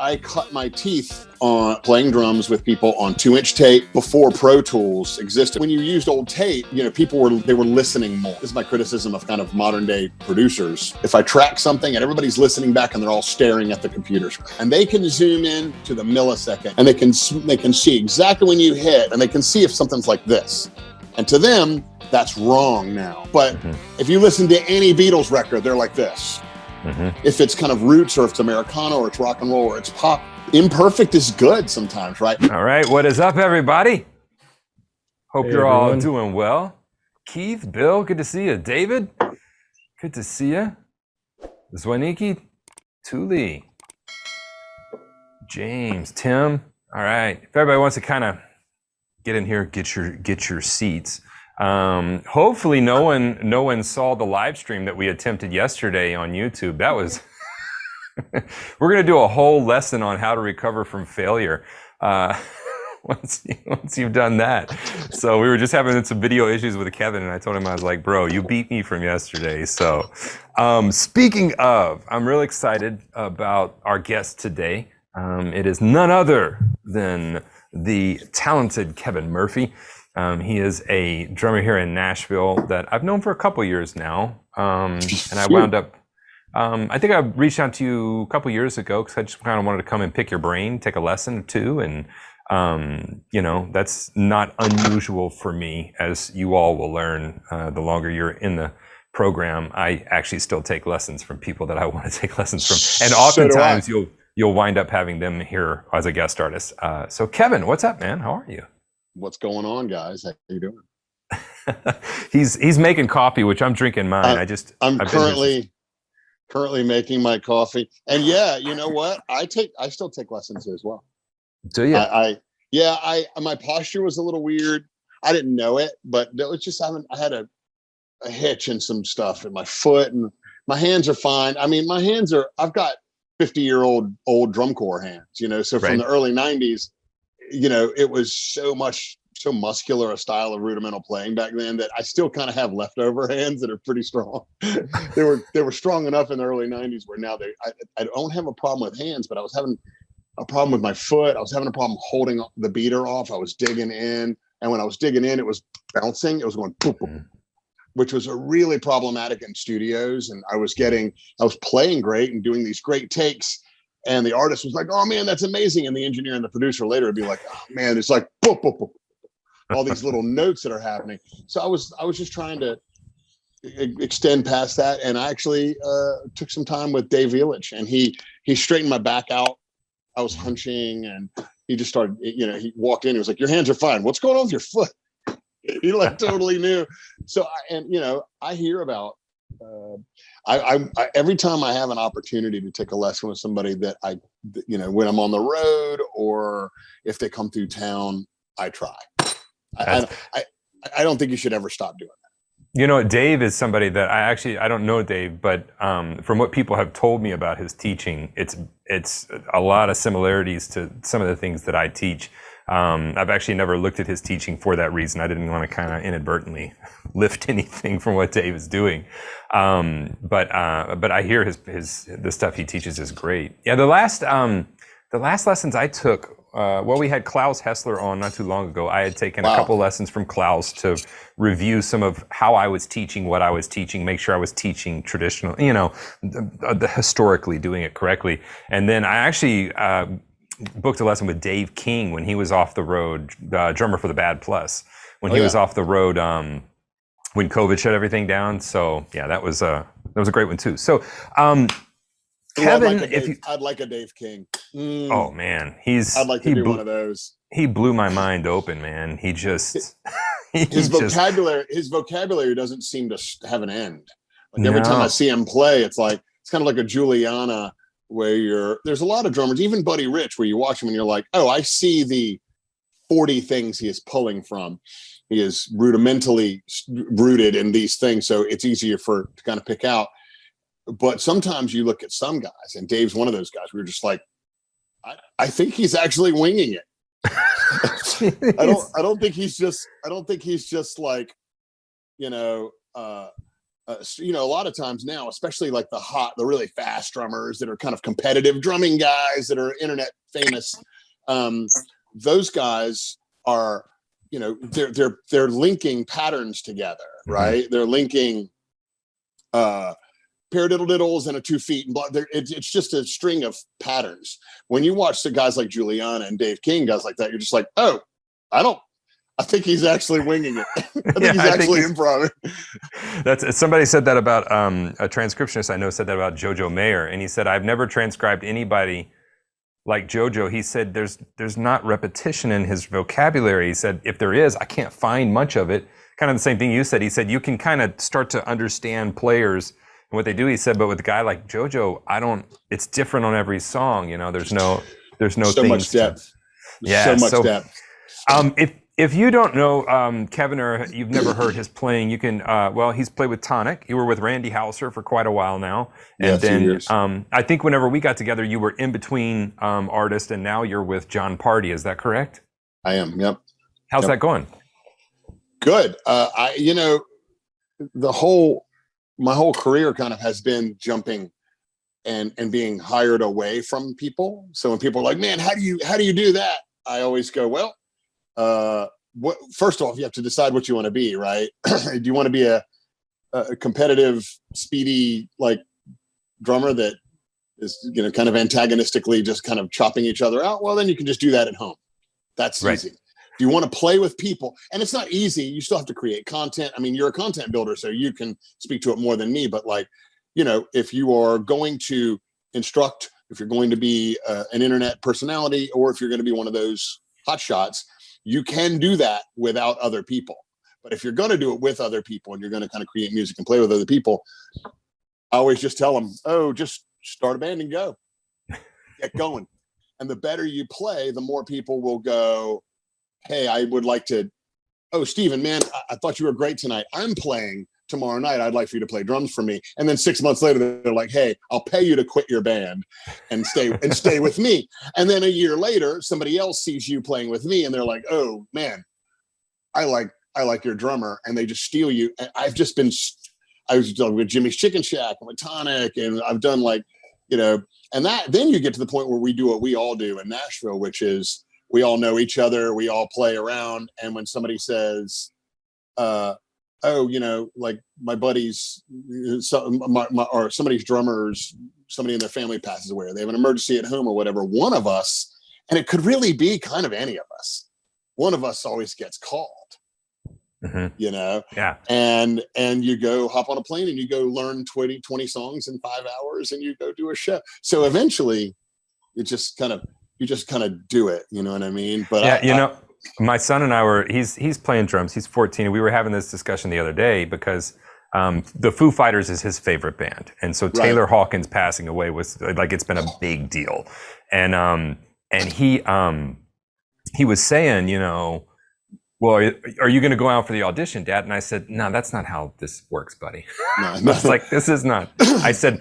I cut my teeth on playing drums with people on 2-inch tape before Pro Tools existed. When you used old tape, you know, people were listening more. This is my criticism of kind of modern day producers. If I track something and everybody's listening back and they're all staring at the computers, and they can zoom in to the millisecond, and they can see exactly when you hit, and they can see if something's like this. And to them, that's wrong now. But if you listen to any Beatles record, they're like this. If it's kind of roots, or if it's Americana, or it's rock and roll, or it's pop, imperfect is good sometimes, right? All right, what is up, everybody? Hope you're all doing well. Keith, Bill, good to see you. David, good to see you. Zwaniki, Tuli, James, Tim. All right, if everybody wants to kind of get in here, get your seats. Hopefully no one saw the live stream that we attempted yesterday on YouTube. That was, we're going to do a whole lesson on how to recover from failure. Once you've done that. So we were just having some video issues with Kevin, and I told him, I was like, bro, you beat me from yesterday. So, speaking of, I'm really excited about our guest today. It is none other than the talented Kevin Murphy. He is a drummer here in Nashville that I've known for a couple years now. And I wound up, I think I reached out to you a couple years ago because I just kind of wanted to come and pick your brain, take a lesson or two. And, you know, that's not unusual for me, as you all will learn the longer you're in the program. I actually still take lessons from people that I want to take lessons from. And oftentimes you'll wind up having them here as a guest artist. So Kevin, what's up, man? How are you? What's going on, guys? How you doing? He's making coffee, which I'm drinking mine. I'm currently making my coffee. And yeah, you know what? I still take lessons as well. So yeah, my posture was a little weird. I didn't know it, but it was just, I had a hitch and some stuff in my foot, and my hands are fine. I mean, I've got 50-year-old drum corps hands, you know, so from the early 90s, you know, it was so muscular a style of rudimental playing back then that I still kind of have leftover hands that are pretty strong. They were strong enough in the early 90s where now I don't have a problem with hands, but I was having a problem with my foot. I was having a problem holding the beater off. I was digging in, and when I was digging in, it was bouncing. It was going boop, boop, which was a really problematic in studios. And I was playing great and doing these great takes. And the artist was like, oh man, that's amazing. And the engineer and the producer later would be like, oh man, it's like boop, boop, boop, all these little notes that are happening. So I was just trying to extend past that. And I actually took some time with Dave Elich, and he straightened my back out. I was hunching, and he just started, you know, he walked in, he was like, your hands are fine. What's going on with your foot? He like totally knew. So, you know, I hear about, I every time I have an opportunity to take a lesson with somebody that you know, when I'm on the road or if they come through town, I try. I don't think you should ever stop doing that. You know, Dave is somebody that I don't know Dave, but from what people have told me about his teaching, it's a lot of similarities to some of the things that I teach. I've actually never looked at his teaching for that reason. I didn't want to kind of inadvertently lift anything from what Dave is doing. But I hear the stuff he teaches is great. Yeah, the last lessons I took, we had Klaus Hessler on not too long ago. I had taken a couple lessons from Klaus to review some of how I was teaching, what I was teaching, make sure I was teaching traditional, you know, historically doing it correctly. And then I actually booked a lesson with Dave King when he was off the road, drummer for the Bad Plus, when he was off the road when COVID shut everything down. So yeah, that was a great one too. So Kevin, I'd like a Dave King. Oh man, I'd like to do one of those. He blew my mind open, man. He just his vocabulary doesn't seem to have an end. Like every time I see him play, it's kind of like a Juliana, where there's a lot of drummers, even Buddy Rich, where you watch him and you're like, oh, I see the 40 things he is pulling from. He is rudimentally rooted in these things, so it's easier to kind of pick out. But sometimes you look at some guys, and Dave's one of those guys. We're just like, I think he's actually winging it. I don't think he's just like, you know, you know, a lot of times now, especially like the really fast drummers that are kind of competitive drumming guys that are internet famous, those guys are, you know, they're linking patterns together, right? They're linking paradiddle-diddles and a 2 feet and it's just a string of patterns. When you watch the guys like Juliana and Dave King, guys like that, you're just like, oh, I think he's actually winging it. I think he's actually improv. That's somebody said that about a transcriptionist I know said that about Jojo Mayer, and he said, I've never transcribed anybody like Jojo. He said there's not repetition in his vocabulary. He said if there is, I can't find much of it. Kind of the same thing you said. He said you can kind of start to understand players and what they do. He said, but with a guy like Jojo, it's different on every song. You know, there's no so much depth. Yeah, so much depth. If you don't know Kevin, or you've never heard his playing, you can, he's played with Tonic. You were with Randy Hauser for quite a while now. And then I think whenever we got together, you were in between artists, and now you're with Jon Pardi. Is that correct? I am, yep. How's that going? Good. You know, my whole career kind of has been jumping and being hired away from people. So when people are like, man, how do you do that? I always go, well, first off, you have to decide what you want to be, right? Do you want to be a competitive, speedy, like drummer that is, you know, kind of antagonistically just kind of chopping each other out? Well, then you can just do that at home. That's right. Easy. Do you want to play with people? And it's not easy. You still have to create content. I mean, you're a content builder, so you can speak to it more than me, but like, you know, if you are going to instruct, if you're going to be an internet personality, or if you're going to be one of those hotshots, you can do that without other people. But if you're going to do it with other people and you're going to kind of create music and play with other people, I always just tell them, oh, just start a band and go. Get going. And the better you play, the more people will go, hey, I would like to, oh, Steven, man, I thought you were great tonight. I'm playing tomorrow night. I'd like for you to play drums for me. And then 6 months later, they're like, hey, I'll pay you to quit your band and stay with me. And then a year later, somebody else sees you playing with me and they're like, oh man, I like your drummer, and they just steal you. And I was done with Jimmy's Chicken Shack and with Tonic, and I've done like, you know, and then you get to the point where we do what we all do in Nashville, which is we all know each other, we all play around. And when somebody says, oh, you know, like my buddies, or somebody's drummers, somebody in their family passes away, or they have an emergency at home or whatever, one of us, and it could really be kind of any of us, one of us always gets called, you know? Yeah. And you go hop on a plane and you go learn 20 songs in 5 hours and you go do a show. So eventually you just kind of do it, you know what I mean? But yeah, you know, my son and I he's playing drums. He's 14. And we were having this discussion the other day because the Foo Fighters is his favorite band. And so Taylor Hawkins passing away was like, it's been a big deal. And he was saying, you know, well, are you going to go out for the audition, Dad? And I said, no, that's not how this works, buddy. No. I was like, this is not. I said,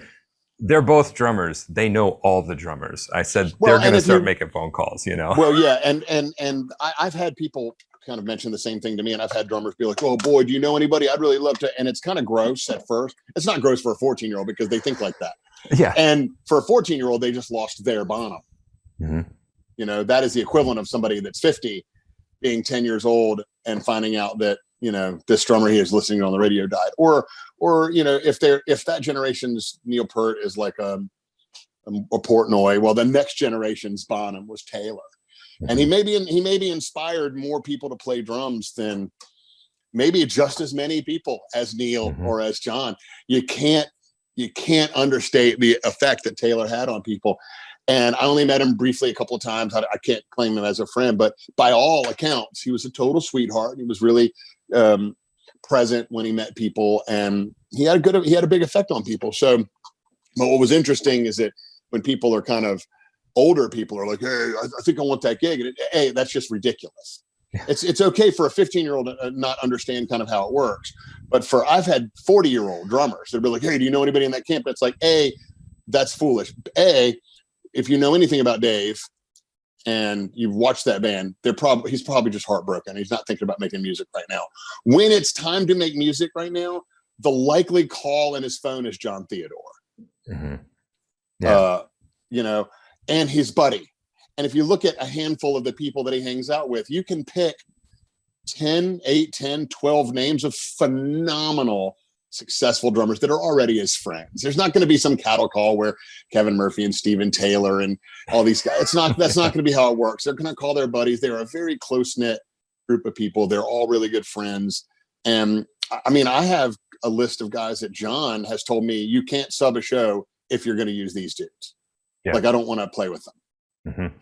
they're both drummers. They know all the drummers. I said, they're going to start making phone calls, you know? Well, yeah. And I've had people kind of mention the same thing to me. And I've had drummers be like, oh boy, do you know anybody? I'd really love to. And it's kind of gross at first. It's not gross for a 14-year-old because they think like that. Yeah. And for a 14-year-old, they just lost their Bonham. Mm-hmm. You know, that is the equivalent of somebody that's 50 being 10 years old and finding out that, you know, this drummer he is listening on the radio died. Or, you know, if that generation's Neil Peart is like a Portnoy, well, the next generation's Bonham was Taylor. Mm-hmm. And he maybe inspired more people to play drums than maybe just as many people as Neil or as John. You can't understate the effect that Taylor had on people. And I only met him briefly a couple of times. I can't claim him as a friend, but by all accounts, he was a total sweetheart. He was really present when he met people, and he had a big effect on people. So, but what was interesting is that when people are kind of older, people are like, "Hey, I think I want that gig," and hey, that's just ridiculous. It's okay for a 15-year-old to not understand kind of how it works, but I've had 40-year-old drummers that be like, "Hey, do you know anybody in that camp?" It's like, A, that's foolish. A, if you know anything about Dave and you've watched that band, he's probably just heartbroken. He's not thinking about making music right now. When it's time to make music right now, the likely call in his phone is John Theodore. Mm-hmm. Yeah. You know, and his buddy. And if you look at a handful of the people that he hangs out with, you can pick 10, 8, 10, 12 names of phenomenal, successful drummers that are already his friends. There's not going to be some cattle call where Kevin Murphy and Steven Taylor and all these guys. That's not going to be how it works. They're going to call their buddies. They're a very close-knit group of people. They're all really good friends. And I mean, I have a list of guys that John has told me, you can't sub a show if you're going to use these dudes. Yeah. Like, I don't want to play with them. Mm-hmm.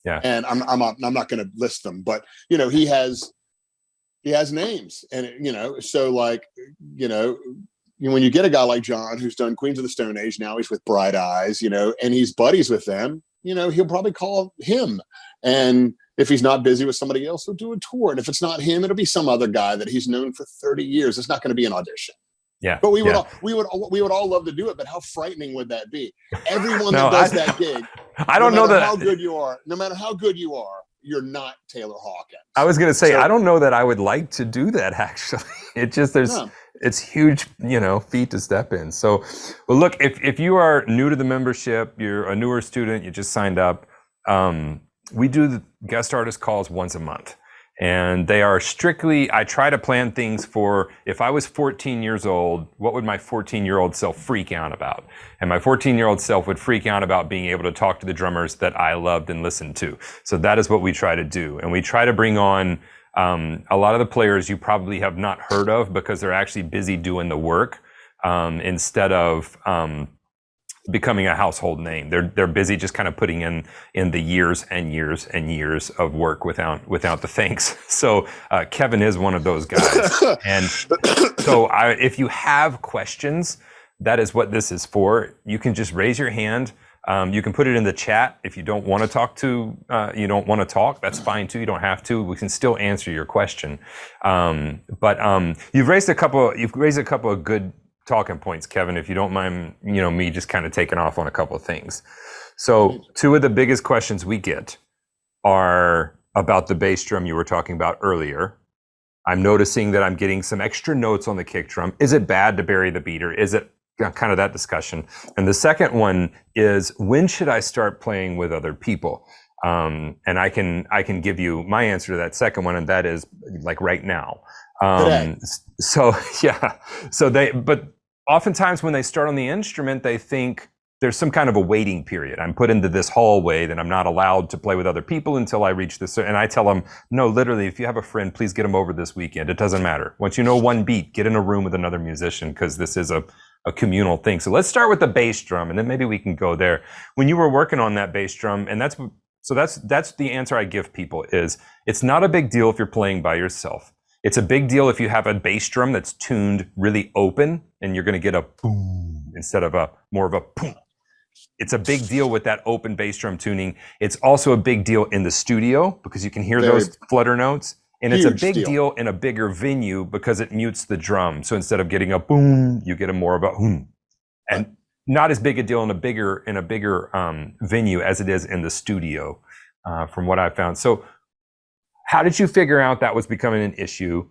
Yeah. And I'm not going to list them, but you know, he has names, and you know, so like, you know, when you get a guy like John who's done Queens of the Stone Age, now he's with Bright Eyes, you know, and he's buddies with them, you know, he'll probably call him. And if he's not busy with somebody else, he'll do a tour. And if it's not him, it'll be some other guy that he's known for 30 years. It's not going to be an audition. Yeah. But we would all love to do it. But how frightening would that be? Everyone that does that gig, I don't know that how good you are, no matter how good you are, you're not Taylor Hawkins. I was going to say, I don't know that I would like to do that, actually. It just, it's huge, you know, feat to step in. So, well, look, if you are new to the membership, you're a newer student, you just signed up, we do the guest artist calls once a month. And they are strictly, I try to plan things for, if I was 14 years old, what would my 14-year-old self freak out about? And my 14-year-old self would freak out about being able to talk to the drummers that I loved and listened to. So that is what we try to do. And we try to bring on a lot of the players you probably have not heard of because they're actually busy doing the work instead of becoming a household name. They're busy just kind of putting in the years and years and years of work without the thanks. So Kevin is one of those guys. And so if you have questions, that is what this is for. You can just raise your hand. You can put it in the chat if you don't want to talk. That's fine too. You don't have to. We can still answer your question. But you've raised a couple of good talking points, Kevin, if you don't mind, you know, me just kind of taking off on a couple of things. So two of the biggest questions we get are about the bass drum you were talking about earlier. I'm noticing that I'm getting some extra notes on the kick drum. Is it bad to bury the beat, or is it kind of that discussion? And the second one is, when should I start playing with other people? And I can give you my answer to that second one, and that is like right now. But oftentimes when they start on the instrument, they think there's some kind of a waiting period. I'm put into this hallway that I'm not allowed to play with other people until I reach this. And I tell them, no, literally, if you have a friend, please get them over this weekend. It doesn't matter. Once you know one beat, get in a room with another musician, because this is a communal thing. So let's start with the bass drum, and then maybe we can go there. When you were working on that bass drum, and that's the answer I give people is, it's not a big deal if you're playing by yourself. It's a big deal if you have a bass drum that's tuned really open and you're going to get a boom instead of more of a boom. It's a big deal with that open bass drum tuning. It's also a big deal in the studio because you can hear those flutter notes. And it's a big deal in a bigger venue because it mutes the drum. So instead of getting a boom, you get a more of a boom. And not as big a deal in a bigger venue as it is in the studio, from what I've found. So how did you figure out that was becoming an issue?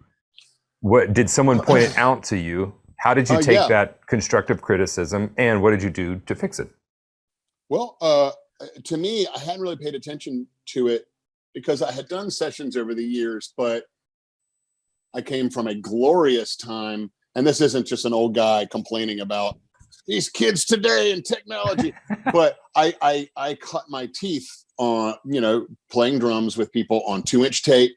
What did someone point it out to you? How did you take that constructive criticism, and what did you do to fix it? Well, to me, I hadn't really paid attention to it because I had done sessions over the years, but I came from a glorious time, and this isn't just an old guy complaining about these kids today and technology, but I cut my teeth on, you know, playing drums with people on 2-inch tape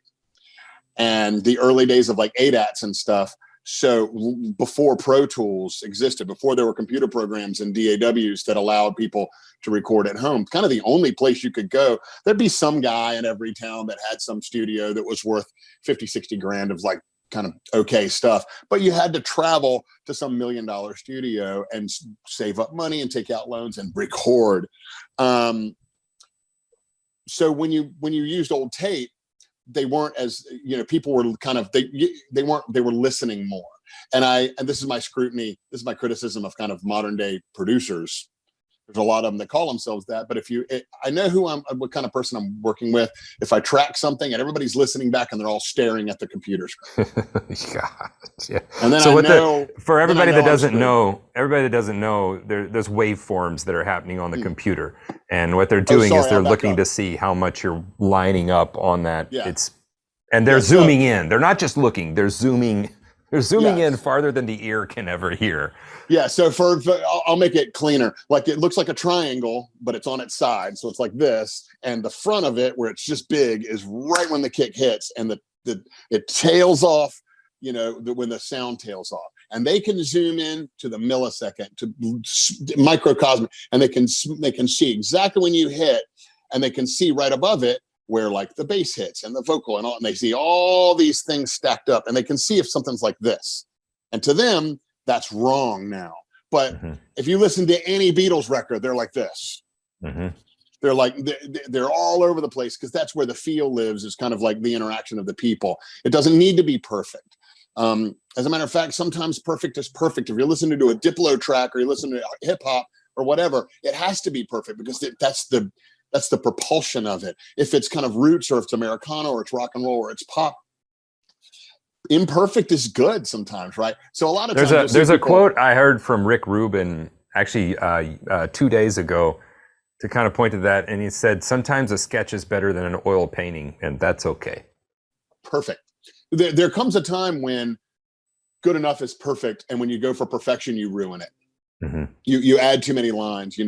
and the early days of like ADATs and stuff. So before Pro Tools existed, before there were computer programs and DAWs that allowed people to record at home, kind of the only place you could go, there'd be some guy in every town that had some studio that was worth 50, 60 grand of like kind of okay stuff, but you had to travel to some $1 million studio and save up money and take out loans and record. So when you used old tape, they weren't as, you know, people were kind of, they were listening more. And this is my scrutiny, this is my criticism of kind of modern day producers. There's a lot of them that call themselves that. But I know what kind of person I'm working with. If I track something and everybody's listening back and they're all staring at the computer screen. God, yeah. And then for everybody that doesn't know, there's waveforms that are happening on the computer. And what they're doing is they're looking to see how much you're lining up on that. Yeah. And they're zooming in. They're not just looking, they're zooming. They're zooming in farther than the ear can ever hear. Yeah, so I'll make it cleaner. Like it looks like a triangle, but it's on its side. So it's like this. And the front of it, where it's just big, is right when the kick hits. And it tails off, when the sound tails off. And they can zoom in to the millisecond, to microcosmic. And they can see exactly when you hit. And they can see right above it where like the bass hits and the vocal and all, and they see all these things stacked up, and they can see if something's like this. And to them, that's wrong now. But if you listen to any Beatles record, they're like this. They're like, they're all over the place, because that's where the feel lives, is kind of like the interaction of the people. It doesn't need to be perfect. As a matter of fact, sometimes perfect is perfect. If you're listening to a Diplo track or you listen to hip hop or whatever, it has to be perfect, because that's the propulsion of it. If it's kind of roots, or if it's Americana, or it's rock and roll, or it's pop, imperfect is good sometimes, right? So a lot of times there's a quote I heard from Rick Rubin actually 2 days ago to kind of point to that, and he said sometimes a sketch is better than an oil painting, and that's okay. Perfect. There comes a time when good enough is perfect, and when you go for perfection, you ruin it. You add too many lines,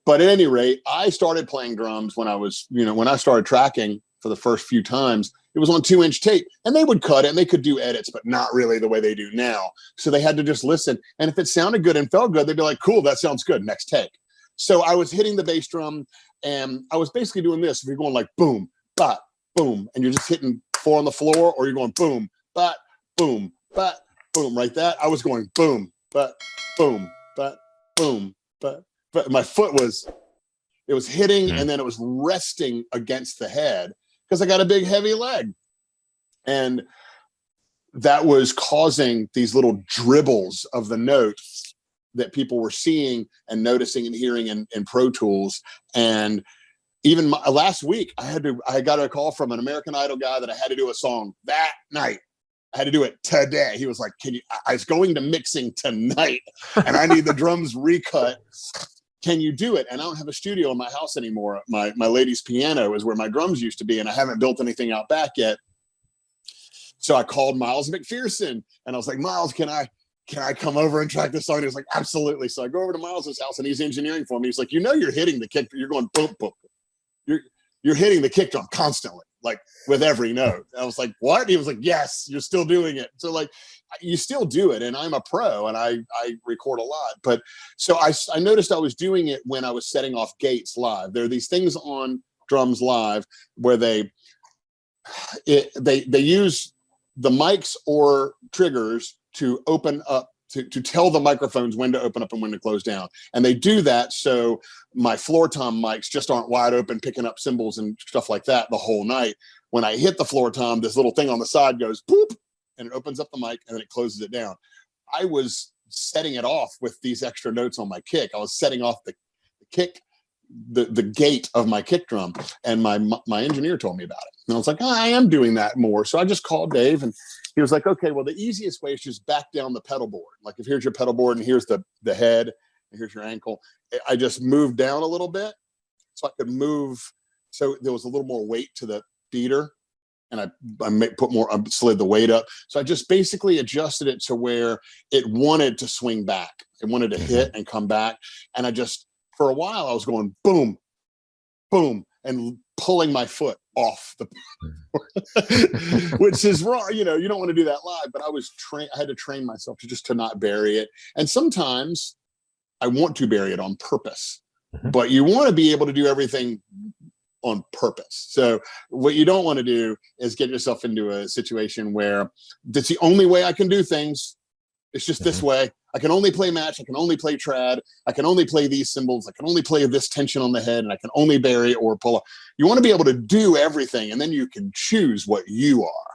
But at any rate, I started playing drums when I started tracking for the first few times. It was on 2-inch tape, and they would cut it and they could do edits, but not really the way they do now. So they had to just listen. And if it sounded good and felt good, they'd be like, cool, that sounds good. Next take. So I was hitting the bass drum, and I was basically doing this. If you're going like boom, but boom, and you're just hitting 4 on the floor, or you're going boom, but boom, but boom, like that. I was going boom, but boom, but boom, but my foot was hitting, and then it was resting against the head, because I got a big heavy leg. And that was causing these little dribbles of the note that people were seeing and noticing and hearing in Pro Tools. And even last week, I got a call from an American Idol guy that I had to do a song that night. I had to do it today. He was like, I was going to mixing tonight, and I need the drums recut. Can you do it? And I don't have a studio in my house anymore. My lady's piano is where my drums used to be, and I haven't built anything out back yet. So I called Miles McPherson, and I was like, Miles, can I come over and track this song? And he was like, absolutely. So I go over to Miles's house, and he's engineering for me. He's like, you're hitting the kick. You're going boom, boom. You're hitting the kick drum constantly, like with every note. I was like, what? He was like, yes, you're still doing it. So like, you still do it. And I'm a pro, and I record a lot. But so I noticed I was doing it when I was setting off gates live. There are these things on drums live where they use the mics or triggers to open up, to tell the microphones when to open up and when to close down. And they do that so my floor tom mics just aren't wide open, picking up cymbals and stuff like that the whole night. When I hit the floor tom, this little thing on the side goes boop, and it opens up the mic, and then it closes it down. I was setting it off with these extra notes on my kick. I was setting off the kick, the gate of my kick drum, and my engineer told me about it. And I was like, oh, I am doing that more. So I just called Dave, and he was like, okay, well, the easiest way is just back down the pedal board. Like if here's your pedal board, and here's the head, and here's your ankle. I just moved down a little bit so I could move. So there was a little more weight to the beater, and I slid the weight up. So I just basically adjusted it to where it wanted to swing back. It wanted to hit and come back. And I just, for a while, I was going boom, boom, and pulling my foot off the, which is wrong. You don't want to do that live, but I had to train myself to not bury it. And sometimes I want to bury it on purpose, but you want to be able to do everything on purpose. So what you don't want to do is get yourself into a situation where that's the only way I can do things. It's just this way. I can only play match. I can only play trad. I can only play these cymbals. I can only play this tension on the head, and I can only bury or pull up. You want to be able to do everything, and then you can choose what you are.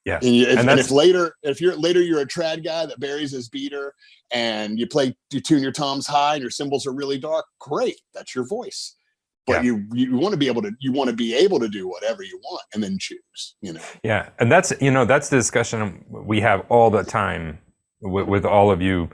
Yeah. And, if later you're a trad guy that buries his beater and you tune your toms high and your cymbals are really dark, great. That's your voice. But you want to be able to do whatever you want and then choose, Yeah. And that's the discussion we have all the time with all of you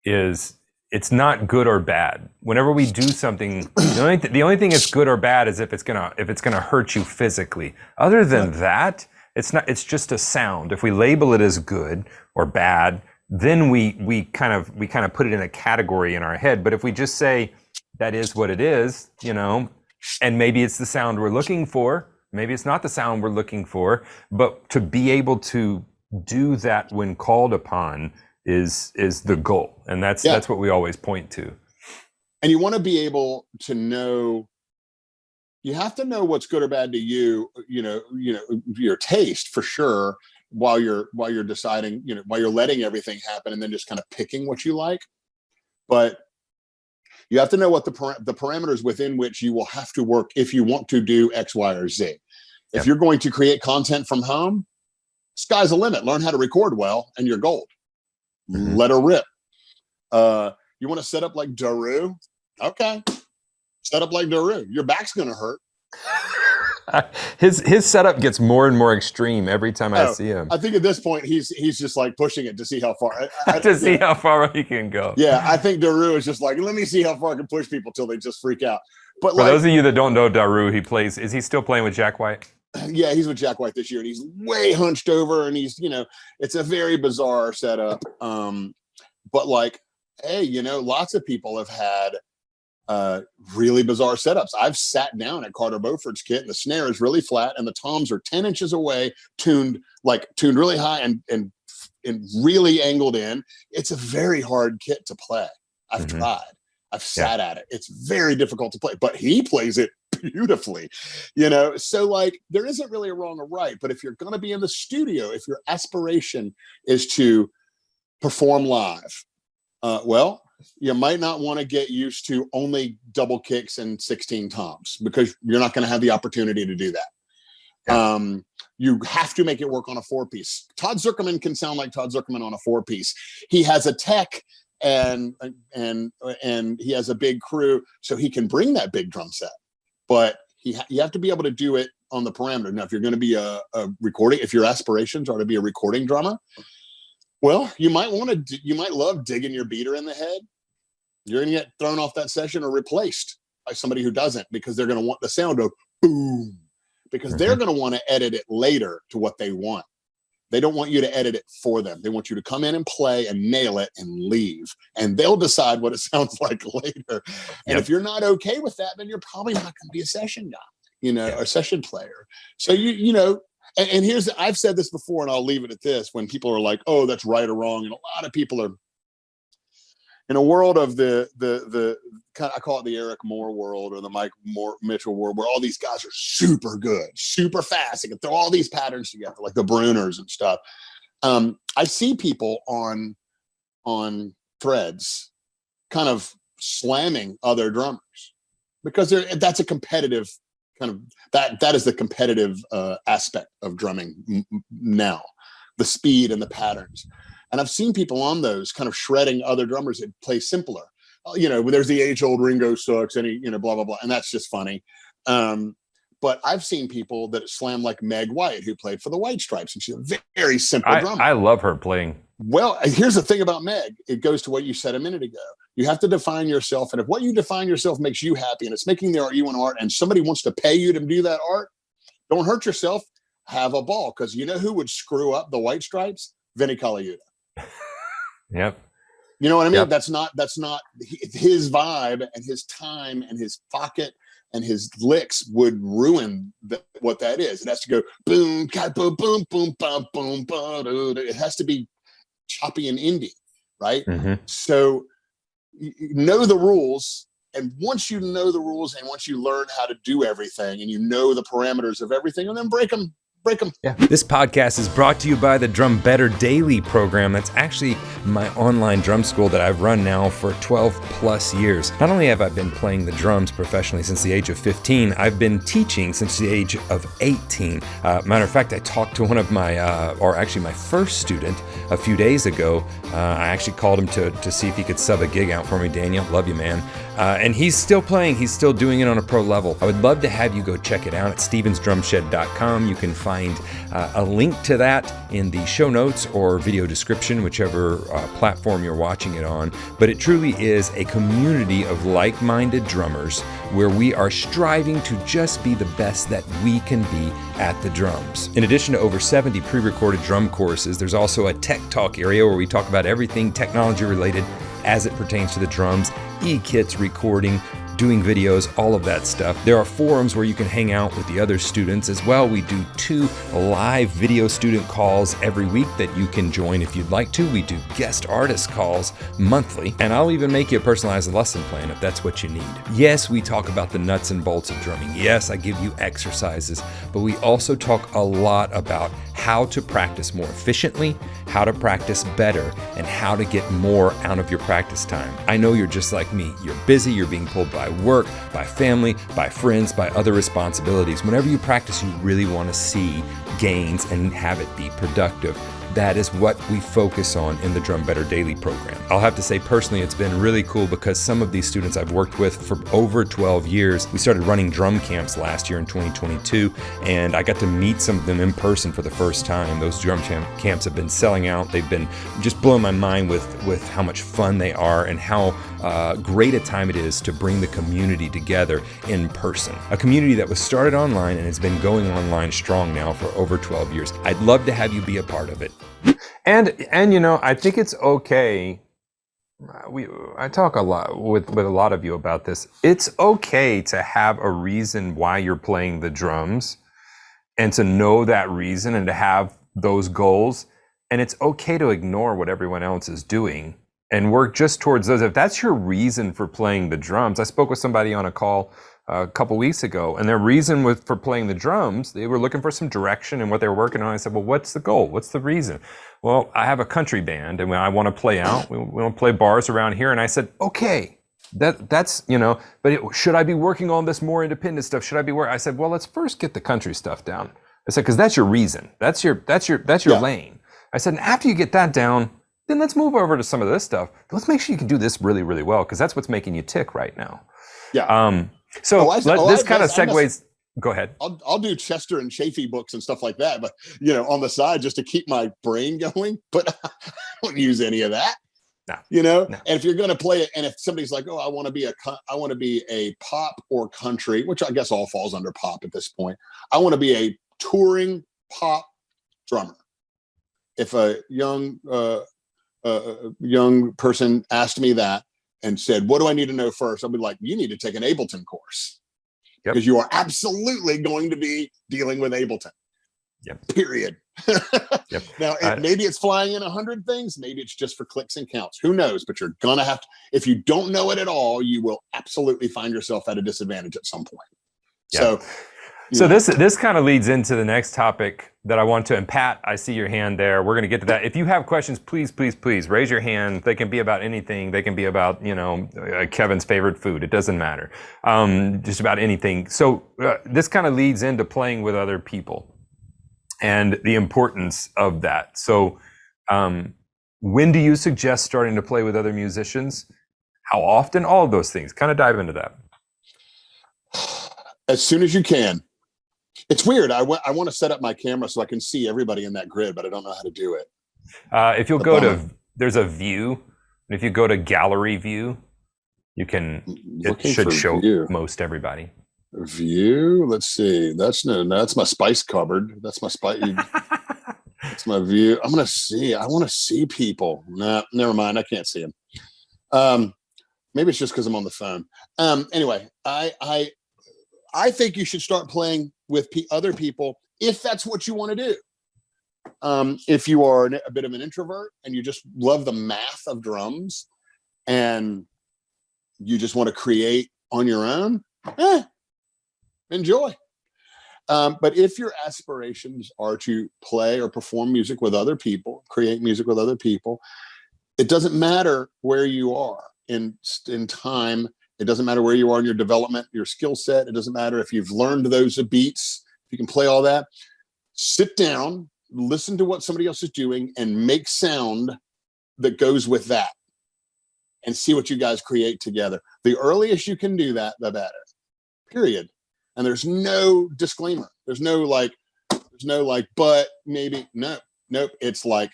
is it's not good or bad. Whenever we do something, the only thing that's good or bad is if it's gonna hurt you physically. Other than that, it's just a sound. If we label it as good or bad, then we kind of put it in a category in our head. But if we just say that is what it is, and maybe it's the sound we're looking for, maybe it's not the sound we're looking for, but to be able to do that when called upon is the goal. And that's what we always point to. And you want to be able to know, you have to know what's good or bad to you, your taste for sure, while you're deciding, while you're letting everything happen and then just kind of picking what you like. But you have to know what the parameters within which you will have to work if you want to do X, Y, or Z. If you're going to create content from home, sky's the limit. Learn how to record well and you're gold. Mm-hmm. Let her rip. You want to set up like Daru? Okay. Set up like Daru. Your back's going to hurt. His setup gets more and more extreme every time I see him. I think at this point he's just like pushing it to see how far how far he can go. Yeah, I think Daru is just like, let me see how far I can push people till they just freak out. But for those of you that don't know Daru, is he still playing with Jack White? Yeah, he's with Jack White this year, and he's way hunched over, and he's it's a very bizarre setup. But like, hey, lots of people have had really bizarre setups. I've sat down at Carter Beaufort's kit and the snare is really flat and the toms are 10 inches away, tuned really high and really angled in. It's a very hard kit to play. I've tried. I've sat at it. It's very difficult to play, but he plays it beautifully, so like there isn't really a wrong or right, but if you're going to be in the studio, if your aspiration is to perform live, well, you might not want to get used to only double kicks and 16 toms because you're not going to have the opportunity to do that. Yeah. You have to make it work on a 4-piece. Todd Zuckerman can sound like Todd Zuckerman on a 4-piece. He has a tech and he has a big crew, so he can bring that big drum set. But you have to be able to do it on the parameter. Now, if you're going to be a recording, if your aspirations are to be a recording drummer, well, you might love digging your beater in the head. You're going to get thrown off that session or replaced by somebody who doesn't, because they're going to want the sound of boom, because they're going to want to edit it later to what they want. They don't want you to edit it for them. They want you to come in and play and nail it and leave, and they'll decide what it sounds like later. And if you're not okay with that, then you're probably not going to be a session guy, or session player. So and here's, I've said this before and I'll leave it at this. When people are like, oh, that's right or wrong. And a lot of people are in a world of the I call it the Eric Moore world or the Mike Mitchell world, where all these guys are super good, super fast. They can throw all these patterns together, like the Bruners and stuff. I see people on threads kind of slamming other drummers because that's a competitive kind of, that is the competitive aspect of drumming now, the speed and the patterns. And I've seen people on those kind of shredding other drummers that play simpler. There's the age-old Ringo sucks and he, blah, blah, blah. And that's just funny. But I've seen people that slam like Meg White, who played for the White Stripes, and she's a very simple drummer. I love her playing. Well, here's the thing about Meg. It goes to what you said a minute ago. You have to define yourself. And if what you define yourself makes you happy and it's making the art you want art, and somebody wants to pay you to do that art, don't hurt yourself. Have a ball. Because you know who would screw up the White Stripes? Vinnie Colaiuta. Yep. You know what I mean? Yep. That's not his vibe, and his time and his pocket and his licks would ruin what that is. It has to go boom, boom, boom, boom, boom, boom, boom. It has to be choppy and indie, right? Mm-hmm. So know the rules. And once you know the rules and once you learn how to do everything and you know the parameters of everything, and then break them break them. Yeah. This podcast is brought to you by the Drum Better Daily program. That's actually my online drum school that I've run now for 12 plus years. Not only have I been playing the drums professionally since the age of 15, I've been teaching since the age of 18. Matter of fact, I talked to one of my, my first student a few days ago. I actually called him to see if he could sub a gig out for me. Daniel, love you, man. And he's still playing. He's still doing it on a pro level. I would love to have you go check it out at stevensdrumshed.com. You can find a link to that in the show notes or video description, whichever platform you're watching it on. But it truly is a community of like-minded drummers where we are striving to just be the best that we can be at the drums. In addition to over 70 pre-recorded drum courses, there's also a tech talk area where we talk about everything technology related as it pertains to the drums, e-kits, recording, doing videos, all of that stuff. There are forums where you can hang out with the other students as well. We do 2 live video student calls every week that you can join if you'd like to. We do guest artist calls monthly, and I'll even make you a personalized lesson plan if that's what you need. Yes, we talk about the nuts and bolts of drumming. Yes, I give you exercises, but we also talk a lot about how to practice more efficiently, how to practice better, and how to get more out of your practice time. I know you're just like me. You're busy, you're being pulled by work, by family, by friends, by other responsibilities. Whenever you practice, you really want to see gains and have it be productive. That is what we focus on in the Drum Better Daily program. I'll have to say personally, it's been really cool because some of these students I've worked with for over 12 years, we started running drum camps last year in 2022, and I got to meet some of them in person for the first time. Those drum camps have been selling out. They've been just blowing my mind with how much fun they are and how great a time it is to bring the community together in person. A community that was started online and has been going online strong now for over 12 years. I'd love to have you be a part of it. And you know, I think it's okay. I talk a lot with a lot of you about this. It's okay to have a reason why you're playing the drums and to know that reason and to have those goals. And it's okay to ignore what everyone else is doing and work just towards those. If that's your reason for playing the drums, I spoke with somebody on a call a couple weeks ago, and their reason for playing the drums, they were looking for some direction in what they were working on. I said, well, what's the goal? What's the reason? Well, I have a country band and I want to play out. We want to play bars around here. And I said, okay, that's, you know, but should I be working on this more independent stuff? Should I be I said, well, let's first get the country stuff down. I said, because that's your reason. That's your lane. I said, and after you get that down, then let's move over to some of this stuff. But let's make sure you can do this really, really well, because that's what's making you tick right now. Yeah. This kind of segues. Go ahead. I'll do Chester and Chafee books and stuff like that, but on the side just to keep my brain going. But I don't use any of that. No. And if you're going to play it, and if somebody's like, "Oh, I want to be a pop or country," which I guess all falls under pop at this point. I want to be a touring pop drummer. If a young person asked me that and said, "What do I need to know first?" I'd be like, "You need to take an Ableton course." Yep. Because you are absolutely going to be dealing with Ableton. Yep. Period. Yep. Now, maybe it's flying in 100 things. Maybe it's just for clicks and counts. Who knows? But you're going to have to, if you don't know it at all, you will absolutely find yourself at a disadvantage at some point. Yep. So this kind of leads into the next topic that I want to, and Pat, I see your hand there. We're going to get to that. If you have questions, please raise your hand. They can be about anything. They can be about, Kevin's favorite food. It doesn't matter. Just about anything. So this kind of leads into playing with other people and the importance of that. So when do you suggest starting to play with other musicians? How often? All of those things. Kind of dive into that. As soon as you can. It's weird. I want to set up my camera so I can see everybody in that grid, but I don't know how to do it. If you'll there's a view. And if you go to gallery view, it should show most everybody. View. Let's see. That's my spice cupboard. That's my spice. That's my view. I want to see people. Nah, never mind. I can't see them. Maybe it's just because I'm on the phone. Anyway, I think you should start playing with other people if that's what you want to do. If you are a bit of an introvert and you just love the math of drums and you just want to create on your own, enjoy. But if your aspirations are to play or perform music with other people, create music with other people, it doesn't matter where you are in time. It doesn't matter where you are in your development, your skill set. It doesn't matter if you've learned those beats, if you can play all that. Sit down, listen to what somebody else is doing, and make sound that goes with that, and see what you guys create together. The earliest you can do that, the better, period. And there's no disclaimer. There's no like, but maybe, no, nope. It's like,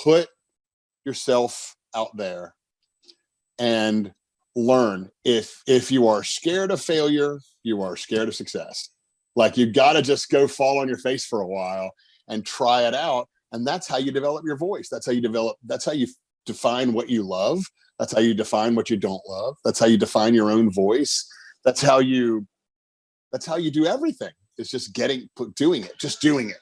put yourself out there and learn. If you are scared of failure, you are scared of success. Like, you got to just go fall on your face for a while and try it out. And that's how you develop your voice. That's how you define what you love. That's how you define what you don't love. That's how you define your own voice. That's how you do everything. It's just doing it.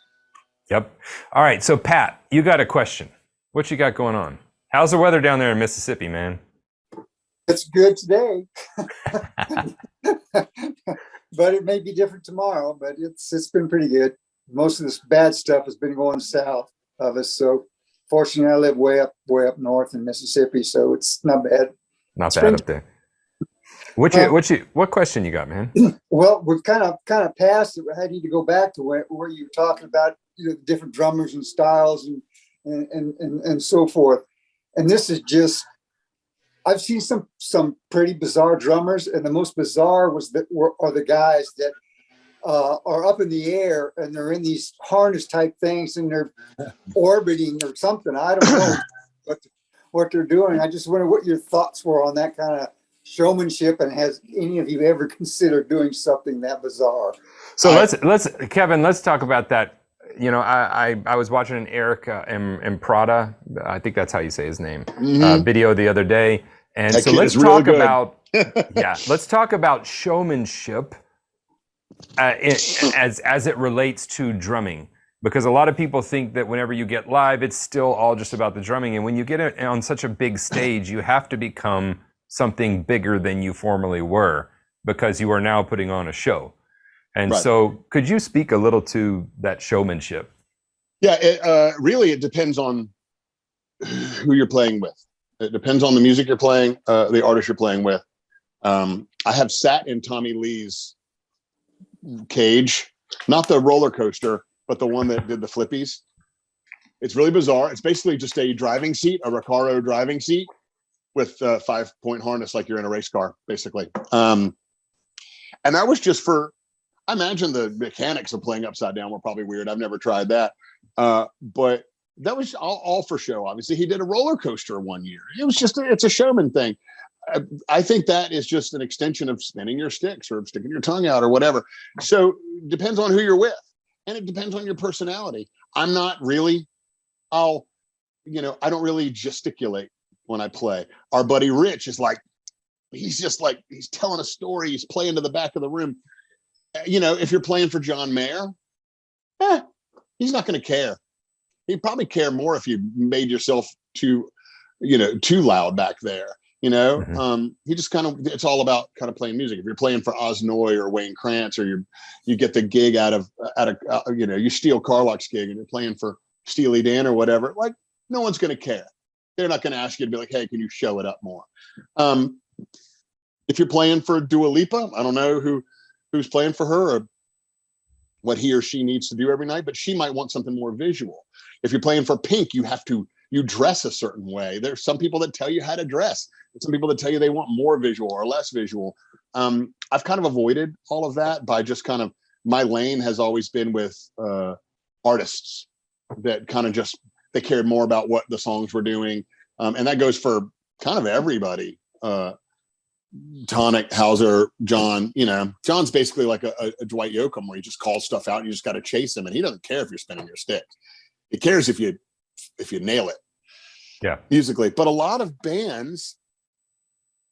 Yep. All right. So Pat, you got a question. What you got going on? How's the weather down there in Mississippi, man? It's good today, but it may be different tomorrow, but it's been pretty good. Most of this bad stuff has been going south of us. So fortunately I live way up north in Mississippi. So it's not bad. Not bad up there. What question you got, man? Well, we've kind of passed it. I need to go back to where you were talking about, different drummers and styles and so forth. And this is just, I've seen some pretty bizarre drummers, and the most bizarre are the guys that are up in the air and they're in these harness type things and they're orbiting or something. I don't know what they're doing. I just wonder what your thoughts were on that kind of showmanship, and has any of you ever considered doing something that bizarre? So let's Kevin, let's talk about that. I was watching an Eric Imprada, I think that's how you say his name, video the other day. And so let's talk about, let's talk about showmanship as it relates to drumming. Because a lot of people think that whenever you get live, it's still all just about the drumming. And when you get on such a big stage, you have to become something bigger than you formerly were, because you are now putting on a show. And so could you speak a little to that showmanship? Yeah, it depends on who you're playing with. It depends on the music you're playing, the artist you're playing with. I have sat in Tommy Lee's cage, not the roller coaster, but the one that did the flippies. It's really bizarre. It's basically just a driving seat, a Recaro driving seat with a 5-point harness, like you're in a race car, basically. And that was just I imagine the mechanics of playing upside down were probably weird. I've never tried that. But that was all for show. Obviously, he did a roller coaster one year. It was just, it's a showman thing. I think that is just an extension of spinning your sticks or sticking your tongue out or whatever. So it depends on who you're with, and it depends on your personality. I'm not really, I don't really gesticulate when I play. Our buddy Rich is like, he's telling a story. He's playing to the back of the room. If you're playing for John Mayer, he's not going to care. He'd probably care more if you made yourself too loud back there. He just it's all about kind of playing music. If you're playing for Oz Noy or Wayne Krantz, or you get the gig out of you steal Carlock's gig and you're playing for Steely Dan or whatever, like, no one's going to care. They're not going to ask you to be like, hey, can you show it up more? If you're playing for Dua Lipa, I don't know who's playing for her or what he or she needs to do every night, but she might want something more visual. If you're playing for Pink, you dress a certain way. There's some people that tell you how to dress, and some people that tell you they want more visual or less visual. I've kind of avoided all of that by just my lane has always been with artists that kind of just, they cared more about what the songs were doing. And that goes for kind of everybody. Tonic, Hauser, John, John's basically like a Dwight Yoakam, where he just calls stuff out and you just got to chase him. And he doesn't care if you're spinning your stick. He cares if you nail it. Yeah. Musically. But a lot of bands,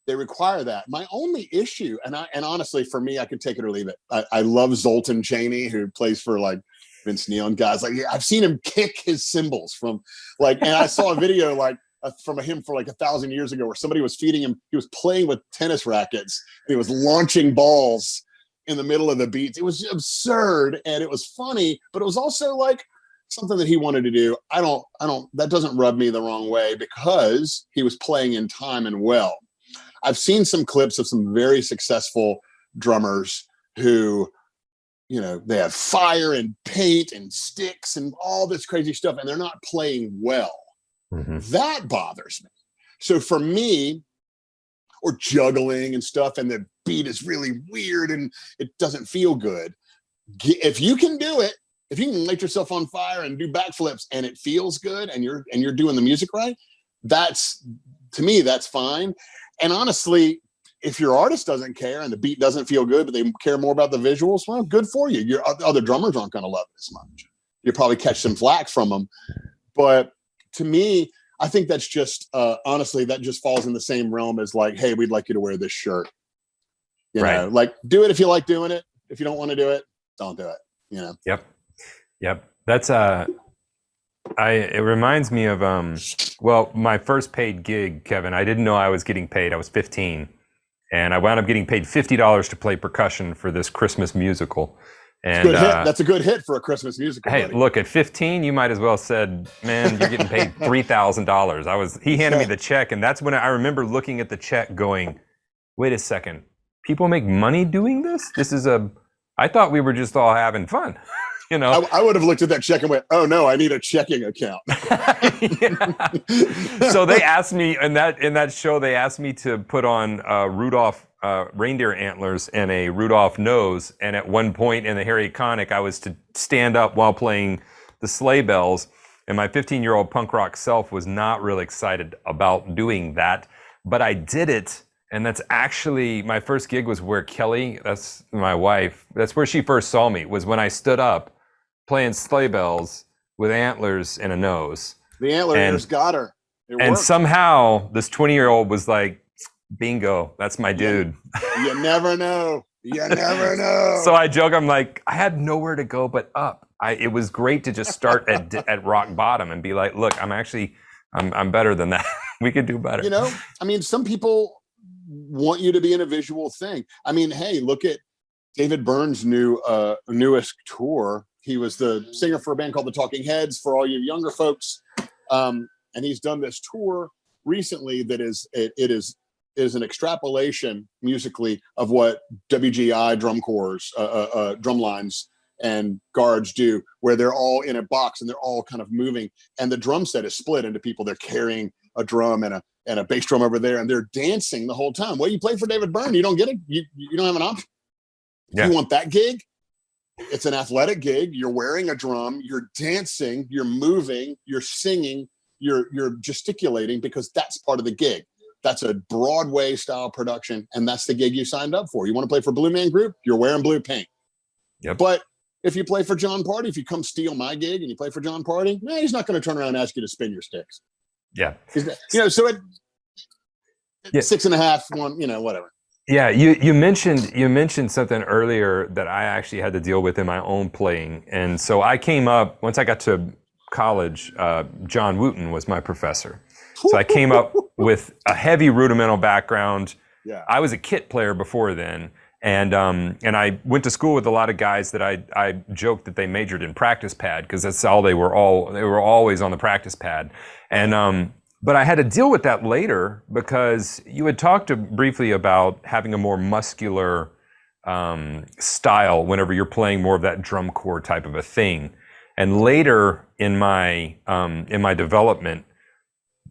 they require that. My only issue, and honestly, for me, I could take it or leave it. I love Zoltan Chaney, who plays for like Vince Neil and guys like, I've seen him kick his cymbals and I saw a video from him for like 1,000 years ago where somebody was feeding him. He was playing with tennis rackets. And he was launching balls in the middle of the beats. It was absurd and it was funny, but it was also like something that he wanted to do. That doesn't rub me the wrong way because he was playing in time and well. I've seen some clips of some very successful drummers who, you know, they have fire and paint and sticks and all this crazy stuff, and they're not playing well. Mm-hmm. That bothers me. So for me, or juggling and stuff, and the beat is really weird and it doesn't feel good. If you can do it, if you can light yourself on fire and do backflips and it feels good and you're doing the music right, to me, that's fine. And honestly, if your artist doesn't care and the beat doesn't feel good, but they care more about the visuals, well, good for you. Your other drummers aren't going to love it as much. You'll probably catch some flack from them. But to me, I think that's just, honestly, that just falls in the same realm as like, hey, we'd like you to wear this shirt. You know, like, do it if you like doing it. If you don't want to do it, don't do it. You know? Yep. That's, it reminds me of, well, my first paid gig, Kevin, I didn't know I was getting paid. I was 15 and I wound up getting paid $50 to play percussion for this Christmas musical. And good hit. That's a good hit for a Christmas musical. Hey, buddy. Look, at 15, you might as well said, man, you're getting paid $3,000. He handed me the check, and that's when I remember looking at the check going, wait a second, people make money doing this? I thought we were just all having fun. You know, I would have looked at that check and went, oh no, I need a checking account. So they asked me in that show, they asked me to put on Rudolph reindeer antlers and a Rudolph nose. And at one point in the Harry Connick, I was to stand up while playing the sleigh bells. And my 15-year-old punk rock self was not really excited about doing that, but I did it. And that's actually, my first gig was where Kelly, that's my wife, that's where she first saw me, was when I stood up playing sleigh bells with antlers and a nose. The antlers got her. And somehow this 20-year-old was like, bingo, that's my dude. You never know. You never know. So I joke, I'm like, I had nowhere to go but up. It was great to just start at rock bottom and be like, look, I'm better than that. We could do better. You know, I mean, some people want you to be in a visual thing. I mean, hey, look at David Byrne's newest tour. He was the singer for a band called the Talking Heads, for all you younger folks. And he's done this tour recently that is an extrapolation musically of what WGI drum corps, drum lines and guards do, where they're all in a box and they're all kind of moving. And the drum set is split into people. They're carrying a drum and a bass drum over there, and they're dancing the whole time. Well, you play for David Byrne, you don't get it. You don't have an option. If you want that gig, it's an athletic gig. You're wearing a drum, you're dancing, you're moving, you're singing, you're gesticulating, because that's part of the gig. That's a Broadway style production, and that's the gig you signed up for. You want to play for Blue Man Group, you're wearing blue paint. Yep. But if you play for Jon Pardi, if you come steal my gig and you play for Jon Pardi, he's not going to turn around and ask you to spin your sticks. Yeah. So at 6.5, whatever. Yeah, you mentioned something earlier that I actually had to deal with in my own playing. And so I came up, once I got to college, John Wooten was my professor. So I came up with a heavy rudimental background. Yeah. I was a kit player before then. And I went to school with a lot of guys that I joked that they majored in practice pad, because that's all they were always on the practice pad. And but I had to deal with that later, because you had talked briefly about having a more muscular style whenever you're playing more of that drum corps type of a thing. And later in my development,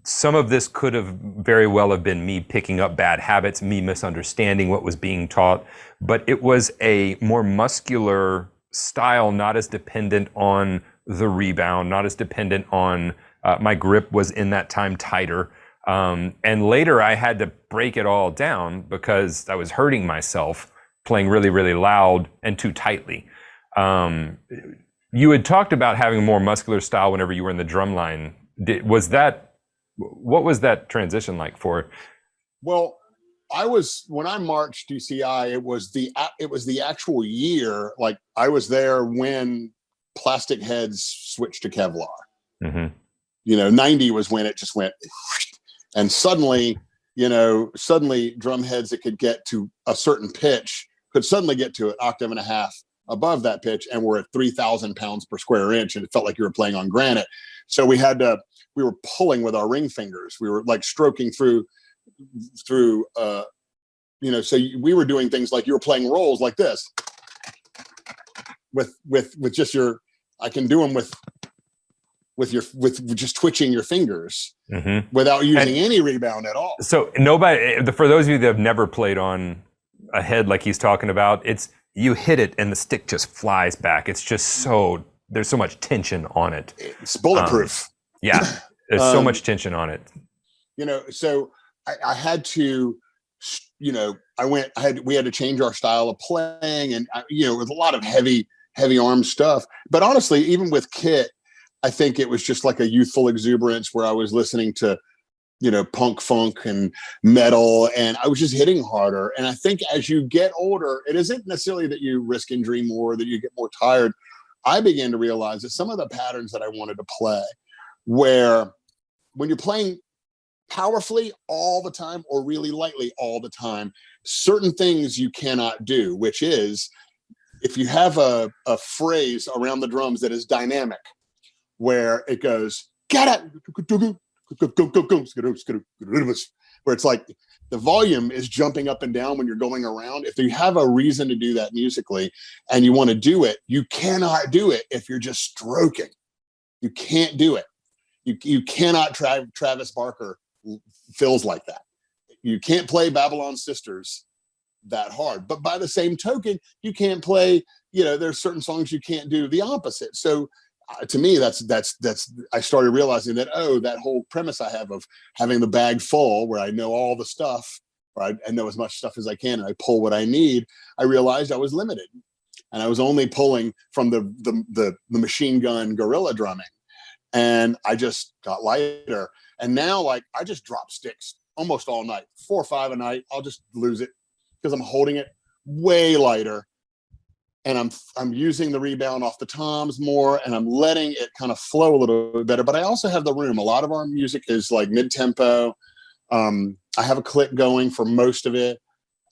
some of this could have very well have been me picking up bad habits, me misunderstanding what was being taught, but it was a more muscular style, not as dependent on the rebound, not as dependent on my grip was in that time tighter. And later I had to break it all down because I was hurting myself playing really, really loud and too tightly. You had talked about having a more muscular style whenever you were in the drum line. What was that transition like for? Well, when I marched DCI, it was the actual year. Like, I was there when plastic heads switched to Kevlar. Mm-hmm. 90 was when it just went, and suddenly drum heads that could get to a certain pitch could suddenly get to an octave and a half above that pitch, and we're at 3,000 pounds per square inch, and it felt like you were playing on granite. So we were pulling with our ring fingers. We were like stroking through, so we were doing things like you were playing rolls like this with just I can do them with just twitching your fingers without using any rebound at all. So for those of you that have never played on a head like he's talking about, you hit it and the stick just flies back. It's just there's so much tension on it. It's bulletproof. There's so much tension on it. So I had to, we had to change our style of playing, and with a lot of heavy arm stuff. But honestly, even with kit, I think it was just like a youthful exuberance where I was listening to, punk, funk, and metal, and I was just hitting harder. And I think as you get older, it isn't necessarily that you risk injury more, that you get more tired. I began to realize that some of the patterns that I wanted to play, where when you're playing powerfully all the time or really lightly all the time, certain things you cannot do, which is if you have a phrase around the drums that is dynamic, where it goes, get it, where it's like the volume is jumping up and down when you're going around. If you have a reason to do that musically and you want to do it, you cannot do it if you're just stroking. You can't do it. You cannot Travis Barker feels like that. You can't play Babylon Sisters that hard. But by the same token, you can't play, there's certain songs you can't do the opposite. So to me, that's I started realizing that, that whole premise I have of having the bag full, where I know all the stuff, or I know as much stuff as I can, and I pull what I need. I realized I was limited, and I was only pulling from the machine gun guerrilla drumming, and I just got lighter. And now, like, I just drop sticks almost all night, 4 or 5 a night. I'll just lose it because I'm holding it way lighter. And I'm using the rebound off the toms more, and I'm letting it kind of flow a little bit better. But I also have the room. A lot of our music is like mid-tempo. I have a click going for most of it,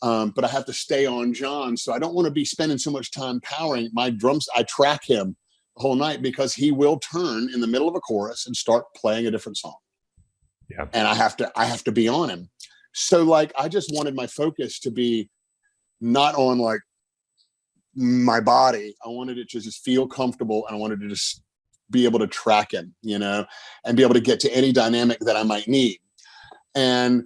but I have to stay on Jon. So I don't want to be spending so much time powering my drums. I track him the whole night because he will turn in the middle of a chorus and start playing a different song. Yeah. And I have to be on him. So like, I just wanted my focus to be not on like my body. I wanted it to just feel comfortable, and I wanted to just be able to track him, and be able to get to any dynamic that I might need. And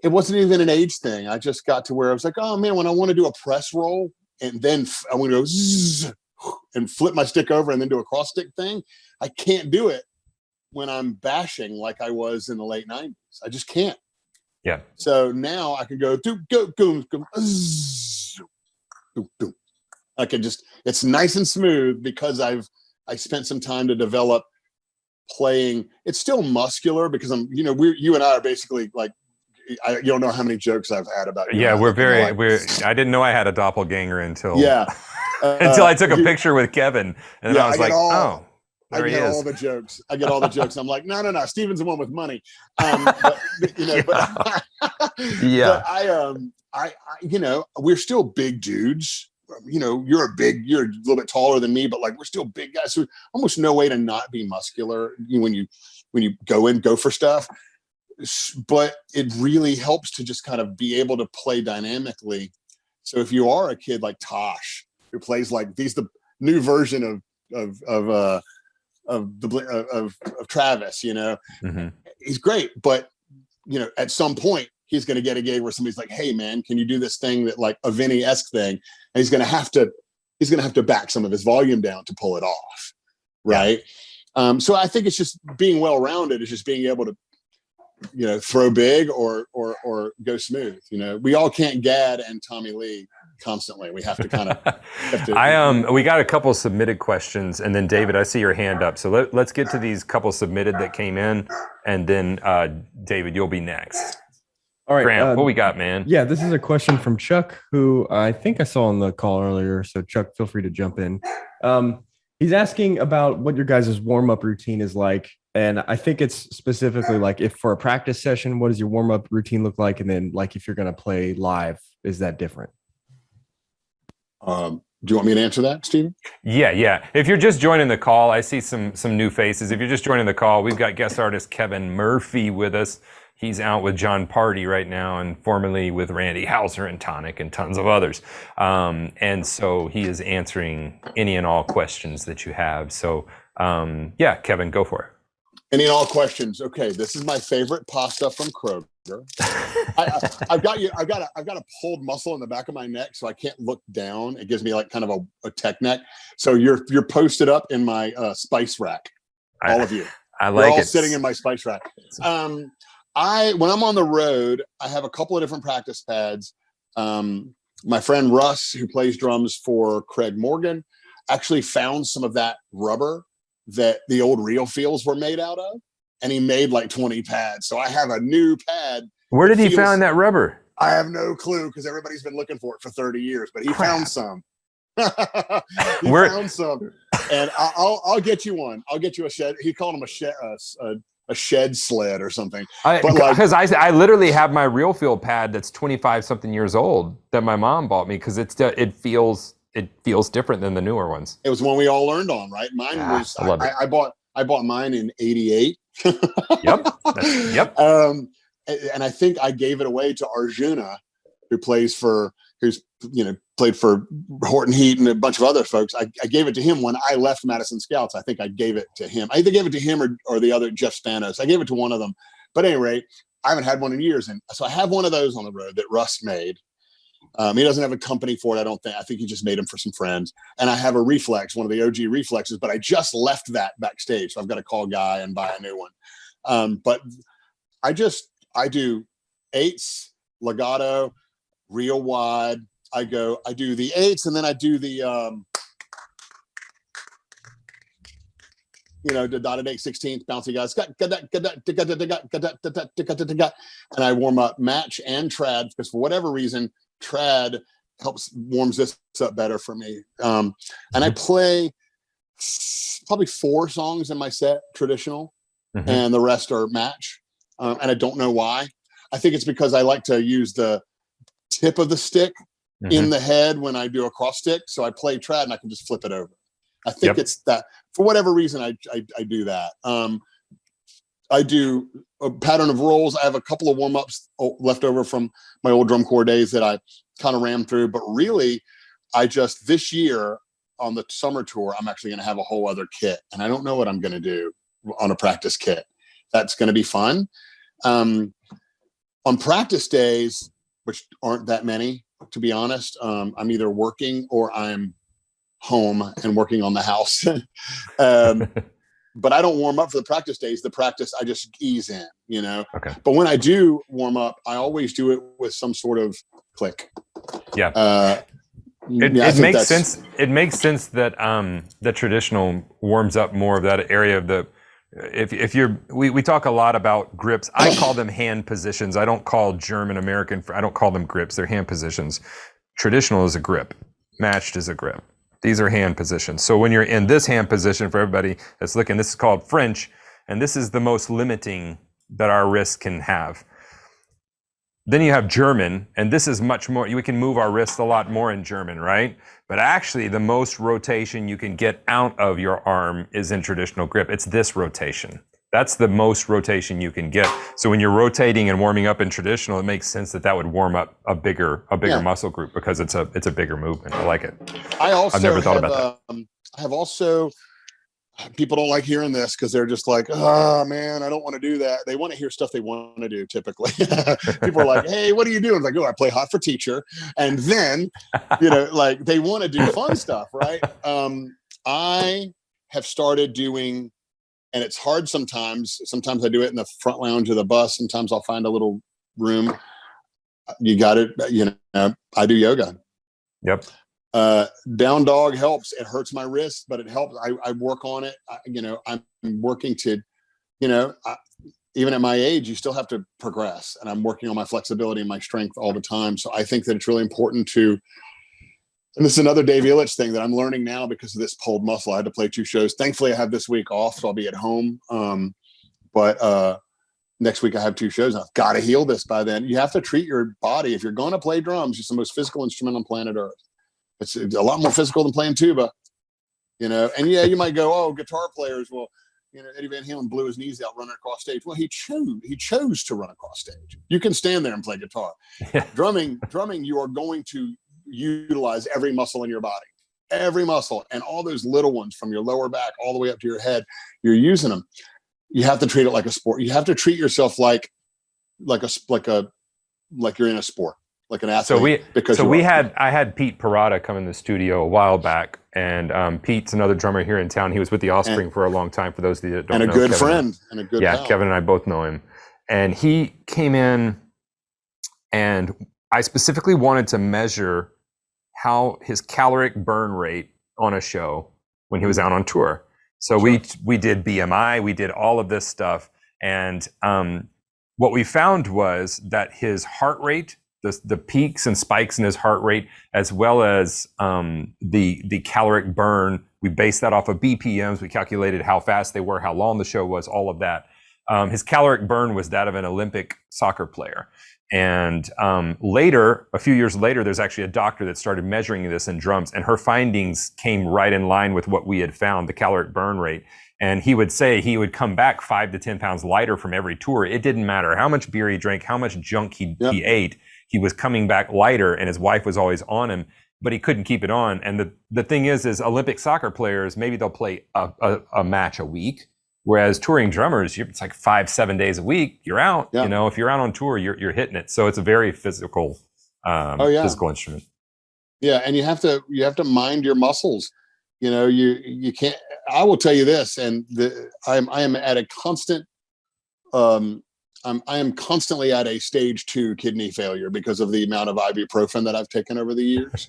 it wasn't even an age thing. I just got to where I was like, oh man, when I want to do a press roll, and then I want to go zzz, and flip my stick over and then do a cross stick thing, I can't do it when I'm bashing like I was in the late 90s. I just can't. Yeah. So now I can go zzz, I can just, it's nice and smooth because I spent some time to develop playing. It's still muscular because you and I are basically like, you don't know how many jokes I've had about you. Yeah, I didn't know I had a doppelganger until until I took a picture with Kevin, and then I was like, there he is. All the jokes. I get all the jokes. I'm like, no, Steven's the one with money. We're still big dudes. You're a little bit taller than me, but like we're still big guys. So almost no way to not be muscular when you go for stuff. But it really helps to just kind of be able to play dynamically. So if you are a kid like Tosh, who plays like he's the new version of Travis, he's great, but at some point he's going to get a gig where somebody's like, hey man, can you do this thing that like a Vinny-esque thing? And he's going to have to back some of his volume down to pull it off. Right. Yeah. So I think it's just being well-rounded is just being able to, throw big or go smooth. We all can't Gad and Tommy Lee constantly. We have to kind of, we got a couple submitted questions, and then David, I see your hand up. So let's get to these couple submitted that came in, and then David, you'll be next. All right, Grant, what we got, man? Yeah, this is a question from Chuck, who I think I saw on the call earlier. So Chuck, feel free to jump in. He's asking about what your guys' warm-up routine is like. And I think it's specifically like if for a practice session, what does your warm-up routine look like? And then like if you're going to play live, is that different? Do you want me to answer that, Stephen? Yeah. If you're just joining the call, I see some new faces. If you're just joining the call, we've got guest artist Kevin Murphy with us. He's out with Jon Pardi right now, and formerly with Randy Hauser and Tonic and tons of others. And so he is answering any and all questions that you have. So yeah, Kevin, go for it. Any and all questions. Okay, this is my favorite pasta from Kroger. I've got a pulled muscle in the back of my neck, so I can't look down. It gives me like kind of a tech neck. So you're posted up in my spice rack. All of you. I like you're all it. sitting in my spice rack. When I'm on the road, I have a couple of different practice pads. My friend Russ, who plays drums for Craig Morgan, actually found some of that rubber that the old reel feels were made out of, and he made like 20 pads. So I have a new pad. Where did he find that rubber? I have no clue, because everybody's been looking for it for 30 years, but he found some. Found some, and I'll get you one. I'll get you a shed. He called him a shed sled or something. Because I literally have my real feel pad that's 25 something years old that my mom bought me, because it feels different than the newer ones. It was one we all learned on, right? Mine was I bought mine in '88. Yep. And I think I gave it away to Arjuna, who's played for Horton Heat and a bunch of other folks. I gave it to him when I left Madison Scouts. I think I gave it to him. I either gave it to him or the other, Jeff Spanos. I gave it to one of them. But at any rate, I haven't had one in years. And so I have one of those on the road that Russ made. He doesn't have a company for it, I don't think. I think he just made them for some friends. And I have a Reflex, one of the OG Reflexes, but I just left that backstage. So I've got to call Guy and buy a new one. But I do eights, legato, real wide. I do the eights, and then I do the, the dotted 8/16 bouncy guys. And I warm up match and trad, because for whatever reason, trad warms this up better for me. And I play probably 4 songs in my set, traditional, and the rest are match. And I don't know why. I think it's because I like to use the tip of the stick in the head when I do a cross stick. So I play trad and I can just flip it over. I think it's that, for whatever reason, I do that. I do a pattern of rolls. I have a couple of warm-ups left over from my old drum corps days that I kind of ran through. But really, this year on the summer tour, I'm actually going to have a whole other kit. And I don't know what I'm going to do on a practice kit. That's going to be fun. On practice days, which aren't that many, to be honest, I'm either working or I'm home and working on the house. But I don't warm up for the practice days. The practice, I just ease in, Okay. But when I do warm up, I always do it with some sort of click. Yeah. It makes sense. It makes sense that the traditional warms up more of that area of the. We talk a lot about grips. I call them hand positions. I don't call German American. I don't call them grips. They're hand positions. Traditional is a grip. Matched is a grip. These are hand positions. So when you're in this hand position, for everybody that's looking, this is called French, and this is the most limiting that our wrist can have. Then you have German, and this is much more, we can move our wrist a lot more in German, right? But actually, the most rotation you can get out of your arm is in traditional grip. It's this rotation. That's the most rotation you can get. So when you're rotating and warming up in traditional, it makes sense that would warm up a bigger muscle group, because it's a bigger movement. I like it. I've never thought about that. I have also, people don't like hearing this because they're just like, oh man, I don't want to do that. They want to hear stuff they want to do typically. People are like, hey, what are you doing? I'm like, oh, I play hot for teacher. And then, like they want to do fun stuff, right? I have started doing, and it's hard sometimes. Sometimes I do it in the front lounge of the bus. Sometimes I'll find a little room. You got it. I do yoga. Yep. Down dog helps. It hurts my wrist, but it helps. I work on it. I'm working to, even at my age, you still have to progress, and I'm working on my flexibility and my strength all the time. So I think that it's really important to, and this is another Dave Illich thing that I'm learning now because of this pulled muscle. I had to play 2 shows. Thankfully I have this week off, so I'll be at home. But next week I have 2 shows. I've got to heal this by then. You have to treat your body. If you're going to play drums, it's the most physical instrument on planet Earth. It's a lot more physical than playing tuba, you know. And yeah, you might go, oh, guitar players, well, you know, Eddie Van Halen blew his knees out running across stage. Well, he chose to run across stage. You can stand there and play guitar. Yeah. Drumming, you are going to utilize every muscle in your body, every muscle, and all those little ones from your lower back all the way up to your head. You're using them. You have to treat it like a sport. You have to treat yourself like you're in a sport, like an athlete. I had Pete Parada come in the studio a while back, and Pete's another drummer here in town. He was with the Offspring for a long time. For those of you that don't know, and a good friend and a good yeah, pal. Kevin and I both know him, and he came in, and I specifically wanted to measure how his caloric burn rate on a show when he was out on tour. So we did BMI, we did all of this stuff, and what we found was that his heart rate, the peaks and spikes in his heart rate, as well as the caloric burn, we based that off of BPMs. We calculated how fast they were, how long the show was, all of that. His caloric burn was that of an Olympic soccer player. And later, a few years later, there's actually a doctor that started measuring this in drums, and her findings came right in line with what we had found, the caloric burn rate. And he would say he would come back 5 to 10 pounds lighter from every tour. It didn't matter how much beer he drank, how much junk he ate. He was coming back lighter, and his wife was always on him, but he couldn't keep it on. And the thing is Olympic soccer players, maybe they'll play a match a week. Whereas touring drummers, it's like 5-7 days a week. You're out. You know, if you're out on tour, you're hitting it. So it's a very physical, physical instrument. Yeah, and you have to mind your muscles. You know, you can't. I will tell you this, and I am at a constant. I am constantly at a stage 2 kidney failure because of the amount of ibuprofen that I've taken over the years.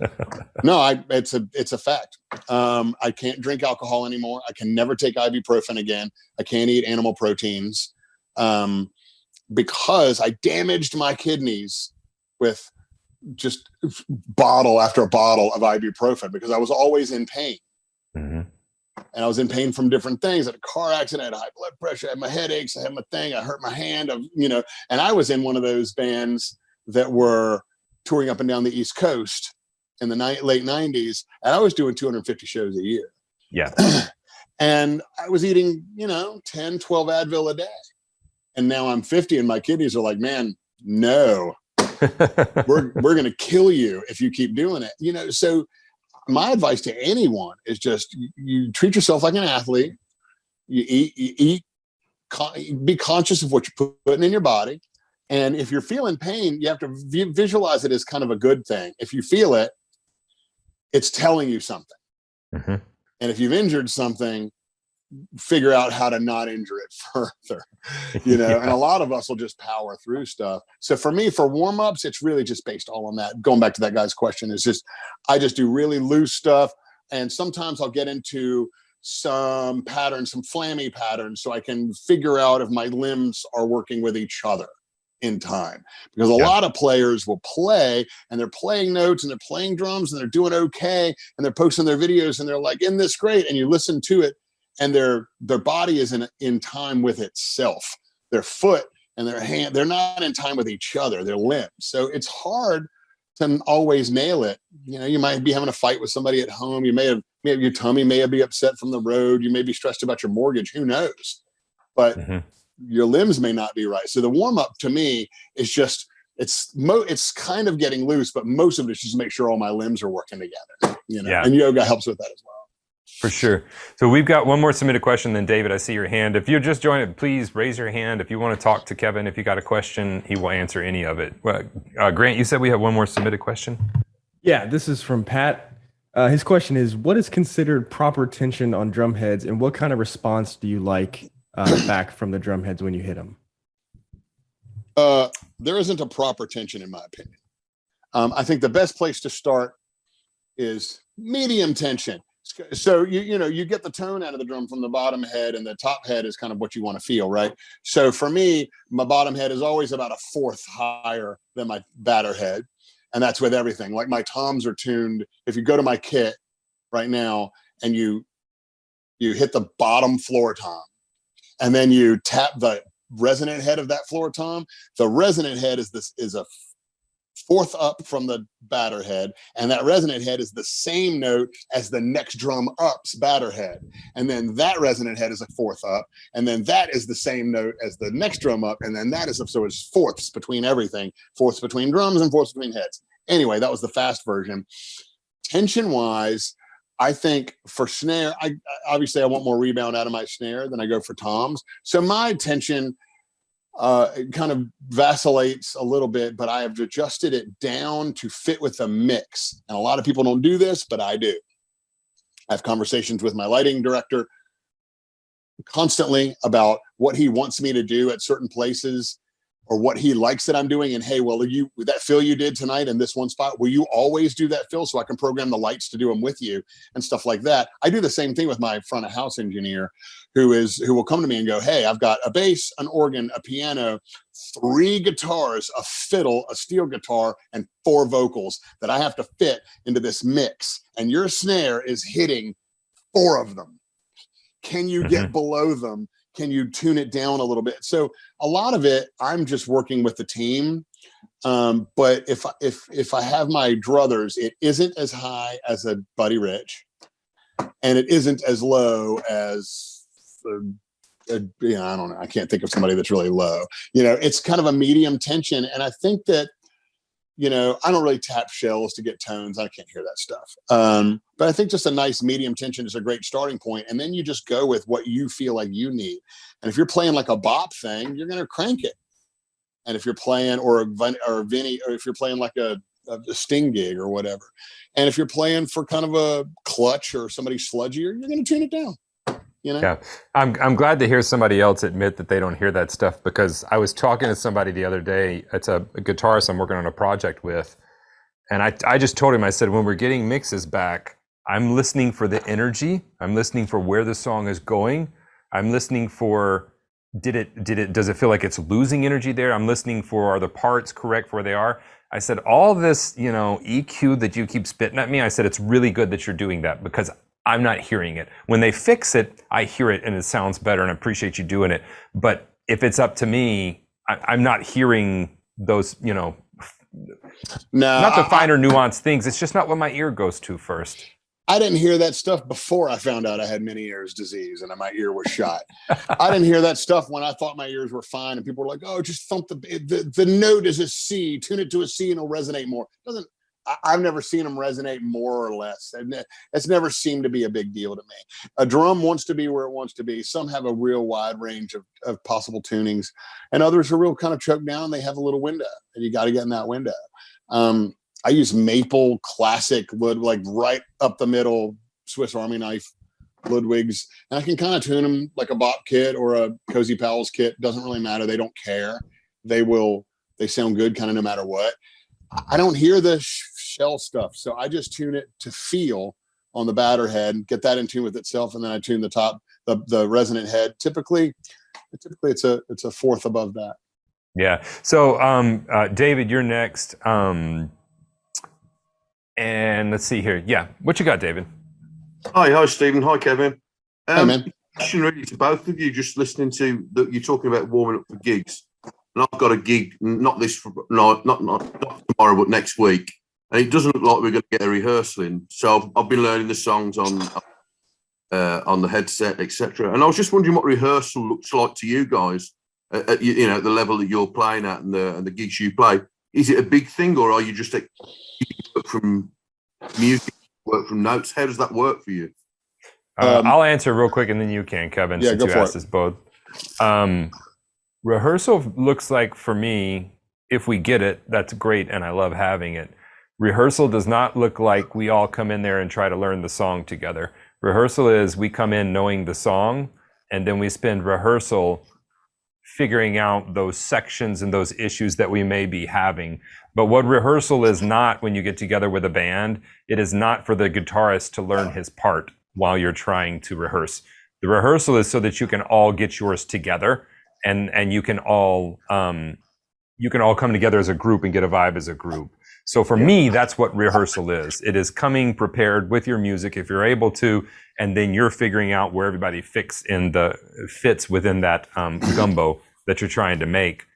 No, it's a fact. I can't drink alcohol anymore. I can never take ibuprofen again. I can't eat animal proteins because I damaged my kidneys with just bottle after bottle of ibuprofen because I was always in pain. Mm-hmm. And I was in pain from different things. I had a car accident, I had high blood pressure, I had my headaches, I had my thing, I hurt my hand, and I was in one of those bands that were touring up and down the East Coast in the late 90s, and I was doing 250 shows a year. Yeah. And I was eating, 10, 12 Advil a day. And now I'm 50 and my kidneys are like, man, no, we're going to kill you if you keep doing it. So my advice to anyone is just you treat yourself like an athlete. You eat, be conscious of what you're putting in your body. And if you're feeling pain, you have to visualize it as kind of a good thing. If you feel it, it's telling you something. Mm-hmm. And if you've injured something, figure out how to not injure it further, and a lot of us will just power through stuff. So for me, for warm-ups, it's really just based all on that. Going back to that guy's question, I just do really loose stuff. And sometimes I'll get into some patterns, some flammy patterns, so I can figure out if my limbs are working with each other in time. Because a lot of players will play and they're playing notes and they're playing drums and they're doing okay. And they're posting their videos and they're like, "Isn't this great?" And you listen to it, and their body is in time with itself. Their foot and their hand, they're not in time with each other, their limbs. So it's hard to always nail it. You might be having a fight with somebody at home. You may have your tummy may be upset from the road. You may be stressed about your mortgage. Who knows? But your limbs may not be right. So the warm up to me is just, it's kind of getting loose, but most of it is just to make sure all my limbs are working together, and yoga helps with that as well. For sure. So we've got one more submitted question. Then David, I see your hand. If you're just joining, please raise your hand. If you want to talk to Kevin, if you got a question, he will answer any of it. Grant, you said we have one more submitted question? Yeah, this is from Pat. His question is, what is considered proper tension on drum heads, and what kind of response do you like back from the drum heads when you hit them? There isn't a proper tension in my opinion. I think the best place to start is medium tension. So you get the tone out of the drum from the bottom head, and the top head is kind of what you want to feel, right? So for me, my bottom head is always about a fourth higher than my batter head, and that's with everything. Like my toms are tuned. If you go to my kit right now and you hit the bottom floor tom, and then you tap the resonant head of that floor tom, the resonant head is a fourth up from the batter head, and that resonant head is the same note as the next drum up's batter head, and then that resonant head is a fourth up, and then that is the same note as the next drum up, and then that is so it's fourths between everything, fourths between drums and fourths between heads. Anyway, that was the fast version. Tension wise, I think for snare, I obviously I want more rebound out of my snare than I go for toms, so my tension it kind of vacillates a little bit, but I have adjusted it down to fit with the mix. And a lot of people don't do this, but I do. I have conversations with my lighting director constantly about what he wants me to do at certain places, or what he likes that I'm doing. And hey, well, that fill you did tonight in this one spot, will you always do that fill so I can program the lights to do them with you and stuff like that? I do the same thing with my front of house engineer who will come to me and go, hey, I've got a bass, an organ, a piano, 3 guitars, a fiddle, a steel guitar, and 4 vocals that I have to fit into this mix. And your snare is hitting 4 of them. Can you get below them? Can you tune it down a little bit? So a lot of it, I'm just working with the team. But if I have my druthers, it isn't as high as a Buddy Rich, and it isn't as low as, I don't know. I can't think of somebody that's really low. It's kind of a medium tension. And I think that, I don't really tap shells to get tones. I can't hear that stuff. But I think just a nice medium tension is a great starting point. And then you just go with what you feel like you need. And if you're playing like a bop thing, you're going to crank it. And if you're playing or Vinny, or if you're playing like a Sting gig or whatever, and if you're playing for kind of a clutch or somebody sludgier, you're going to tune it down. Yeah, I'm glad to hear somebody else admit that they don't hear that stuff, because I was talking to somebody the other day. It's a guitarist I'm working on a project with, and I just told him, I said, when we're getting mixes back, I'm listening for the energy. I'm listening for where the song is going. I'm listening for does it feel like it's losing energy there? I'm listening for, are the parts correct where they are? I said, all this, EQ that you keep spitting at me, I said, it's really good that you're doing that, because I'm not hearing it. When they fix it, I hear it and it sounds better, and I appreciate you doing it. But if it's up to me, I'm not hearing those, not the finer nuanced things. It's just not what my ear goes to first. I didn't hear that stuff before I found out I had many ears disease and my ear was shot. I didn't hear that stuff when I thought my ears were fine, and people were like, oh, just thump the note is a C, tune it to a C and it'll resonate more. I've never seen them resonate more or less. It's never seemed to be a big deal to me. A drum wants to be where it wants to be. Some have a real wide range of possible tunings, and others are real kind of choked down. They have a little window, and you got to get in that window. I use maple classic wood, like right up the middle, Swiss Army knife Ludwigs, and I can kind of tune them like a bop kit or a Cozy Powell's kit. Doesn't really matter. They don't care. They sound good kind of no matter what. I don't hear the shell stuff, so I just tune it to feel on the batter head, get that in tune with itself, and then I tune the top, the resonant head. Typically it's a fourth above that. Yeah. So David, you're next. And let's see here. Yeah, what you got, David? Hi, Stephen. Hi, Kevin. Hey, man. Question really to both of you. Just listening to you're talking about warming up for gigs. And I've got a gig, not tomorrow, but next week. And it doesn't look like we're going to get a rehearsal in. So I've been learning the songs on the headset, etc. And I was just wondering what rehearsal looks like to you guys at the level that you're playing at and the gigs you play. Is it a big thing, or are you just work from music, work from notes? How does that work for you? I'll answer real quick, and then you can, Kevin, since you asked us both. Rehearsal looks like, for me, if we get it, that's great, and I love having it. Rehearsal does not look like we all come in there and try to learn the song together. Rehearsal is we come in knowing the song, and then we spend rehearsal figuring out those sections and those issues that we may be having. But what rehearsal is not, when you get together with a band, it is not for the guitarist to learn his part while you're trying to rehearse. The rehearsal is so that you can all get yours together, and you can all come together as a group and get a vibe as a group. So for me, that's what rehearsal is. It is coming prepared with your music, if you're able to, and then you're figuring out where everybody fits within that gumbo that you're trying to make.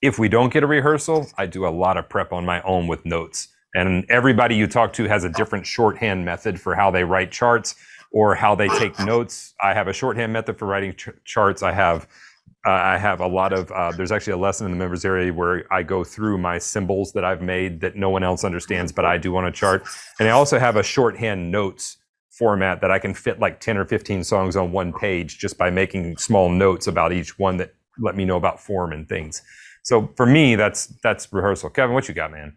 If we don't get a rehearsal, I do a lot of prep on my own with notes. And everybody you talk to has a different shorthand method for how they write charts or how they take notes. I have a shorthand method for writing charts. I have a lot of, there's actually a lesson in the members area where I go through my symbols that I've made that no one else understands, but I do on a chart. And I also have a shorthand notes format that I can fit like 10 or 15 songs on one page just by making small notes about each one that let me know about form and things. So for me, that's rehearsal. Kevin, what you got, man?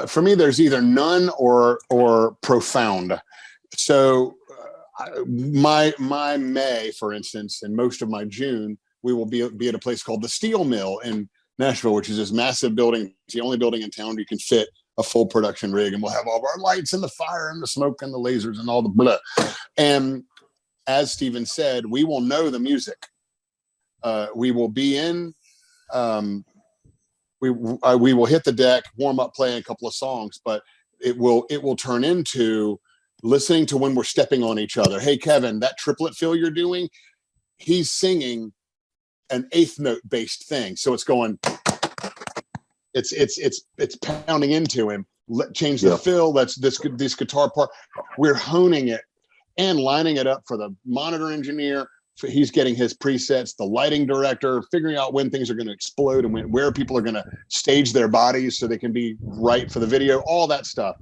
For me, there's either none or profound. So my May, for instance, and most of my June, we will be at a place called the Steel Mill in Nashville, which is this massive building. It's the only building in town you can fit a full production rig, and we'll have all of our lights and the fire and the smoke and the lasers and all the blah. And as Stephen said, we will know the music. We will be in. We will hit the deck, warm up, playing a couple of songs, but it will turn into listening to when we're stepping on each other. Hey, Kevin, that triplet fill you're doing, he's singing an eighth note based thing, so it's going. It's pounding into him. Change the fill. That's this guitar part. We're honing it and lining it up for the monitor engineer. He's getting his presets, the lighting director, figuring out when things are going to explode and where people are going to stage their bodies so they can be right for the video, all that stuff.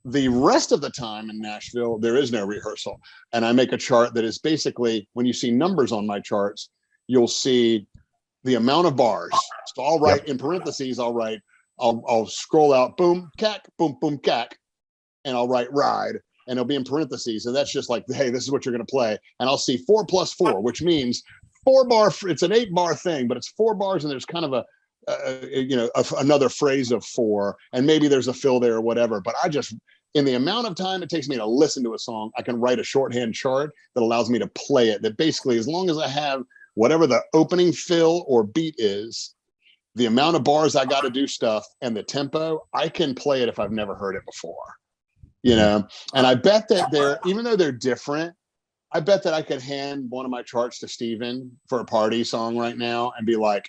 The rest of the time in Nashville, there is no rehearsal. And I make a chart that is basically, when you see numbers on my charts, you'll see the amount of bars. So I'll write in parentheses, I'll scroll out, boom, cack, boom, boom, cack, and I'll write ride. And it'll be in parentheses. And that's just like, hey, this is what you're going to play. And I'll see 4 + 4, which means 4 bar. It's an 8 bar thing, but it's 4 bars. And there's kind of another phrase of 4. And maybe there's a fill there or whatever. But in the amount of time it takes me to listen to a song, I can write a shorthand chart that allows me to play it. That basically, as long as I have whatever the opening fill or beat is, the amount of bars I got to do stuff and the tempo, I can play it if I've never heard it before. And I bet that even though they're different, I bet that I could hand one of my charts to Steven for a party song right now and be like,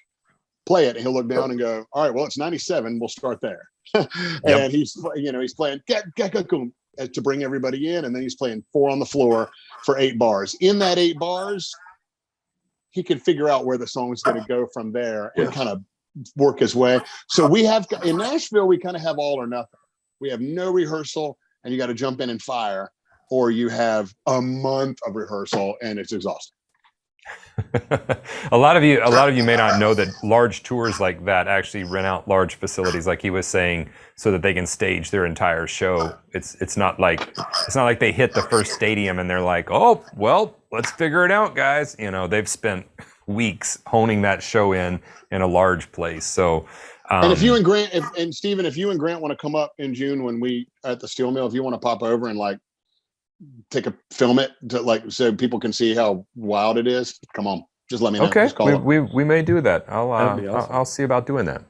play it. And he'll look down and go, all right, well, it's 97. We'll start there. And he's playing to bring everybody in. And then he's playing 4 on the floor for 8 bars. In that 8 bars, he can figure out where the song is going to go from there and kind of work his way. So in Nashville, we kind of have all or nothing. We have no rehearsal, and you got to jump in and fire, or you have a month of rehearsal and it's exhausting. a lot of you may not know that large tours like that actually rent out large facilities, like he was saying, so that they can stage their entire show. It's not like they hit the first stadium and they're like, oh, well, let's figure it out, guys. They've spent weeks honing that show in a large place. So and if you and Grant and Steven, if you and Grant want to come up in June when we at the Steel Mill, if you want to pop over and like film it to so people can see how wild it is, come on, just let me know. Okay, we may do that. I'll see about doing that.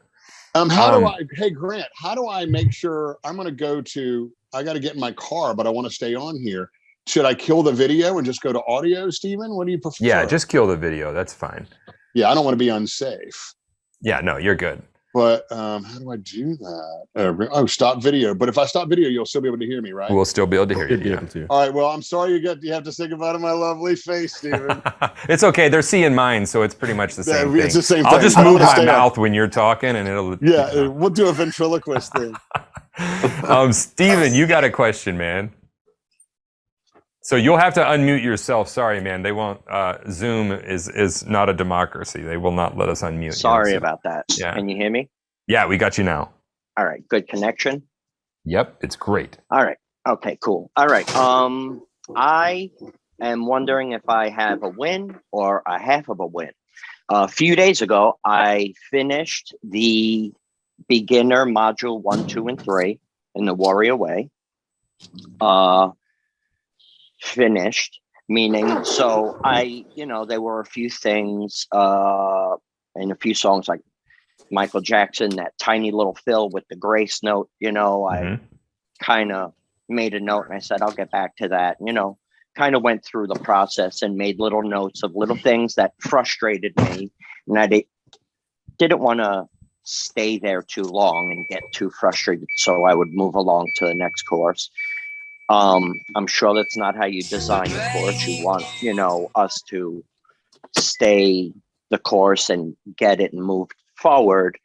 Hey Grant, how do I make sure I got to get in my car, but I want to stay on here. Should I kill the video and just go to audio, Steven? What do you prefer? Yeah, just kill the video. That's fine. Yeah, I don't want to be unsafe. Yeah, no, you're good. But how do I do that? Stop video. But if I stop video, you'll still be able to hear me, right? We'll still be able to hear you. Yeah. All right. Well, I'm sorry you have to say goodbye to my lovely face, Steven. It's okay. They're seeing mine, so it's pretty much the same thing. It's the same thing. I'll just move my mouth when you're talking, and it'll. Yeah, we'll do a ventriloquist thing. Steven, you got a question, man. So you'll have to unmute yourself. Sorry, man. They won't. Zoom is not a democracy. They will not let us unmute. Sorry about that. Yeah. Can you hear me? Yeah, we got you now. All right. Good connection. Yep, it's great. All right. Okay, cool. All right. I am wondering if I have a win or a half of a win. A few days ago, I finished the beginner module 1, 2, and 3 in the Warrior Way. Finished, meaning, so there were a few things and a few songs like Michael Jackson, that tiny little fill with the grace note, I kind of made a note and I said, I'll get back to that, kind of went through the process and made little notes of little things that frustrated me and I didn't want to stay there too long and get too frustrated, so I would move along to the next course. I'm sure that's not how you design a course. You want, us to stay the course and get it and move forward.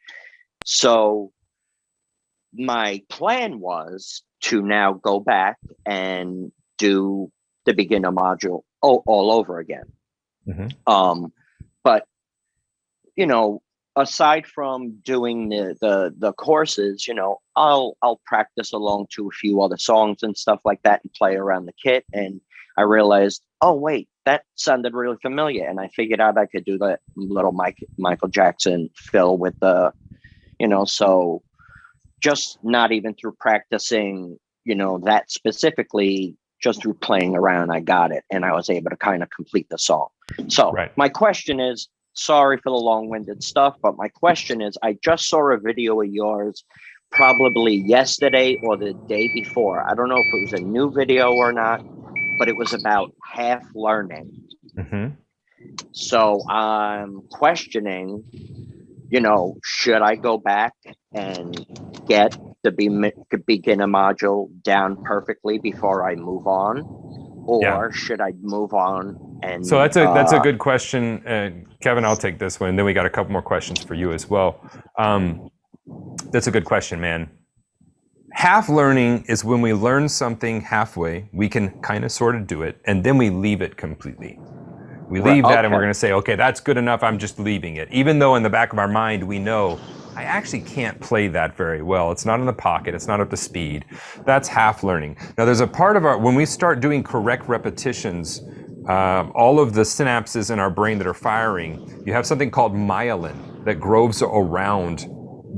So my plan was to now go back and do the beginner module all over again. But aside from doing the courses, I'll practice along to a few other songs and stuff like that and play around the kit. And I realized, oh wait, that sounded really familiar. And I figured out I could do that little Michael Jackson fill with the, so just not even through practicing, that specifically, just through playing around, I got it. And I was able to kind of complete the song. So My question is, sorry for the long-winded stuff, but my question is, I just saw a video of yours probably yesterday or the day before. I don't know if it was a new video or not, but it was about half learning. So I'm questioning, should I go back and get the beginner module down perfectly before I move on? Or should I move on? And so that's a good question, Kevin. I'll take this one, and then we got a couple more questions for you as well. That's a good question, man. Half learning is when we learn something halfway, we can kind of sort of do it, and then we leave it completely. We leave that, and we're going to say, okay, that's good enough. I'm just leaving it, even though in the back of our mind we know I actually can't play that very well. It's not in the pocket. It's not up to speed. That's half learning. Now, there's a part of when we start doing correct repetitions, all of the synapses in our brain that are firing, you have something called myelin that grows around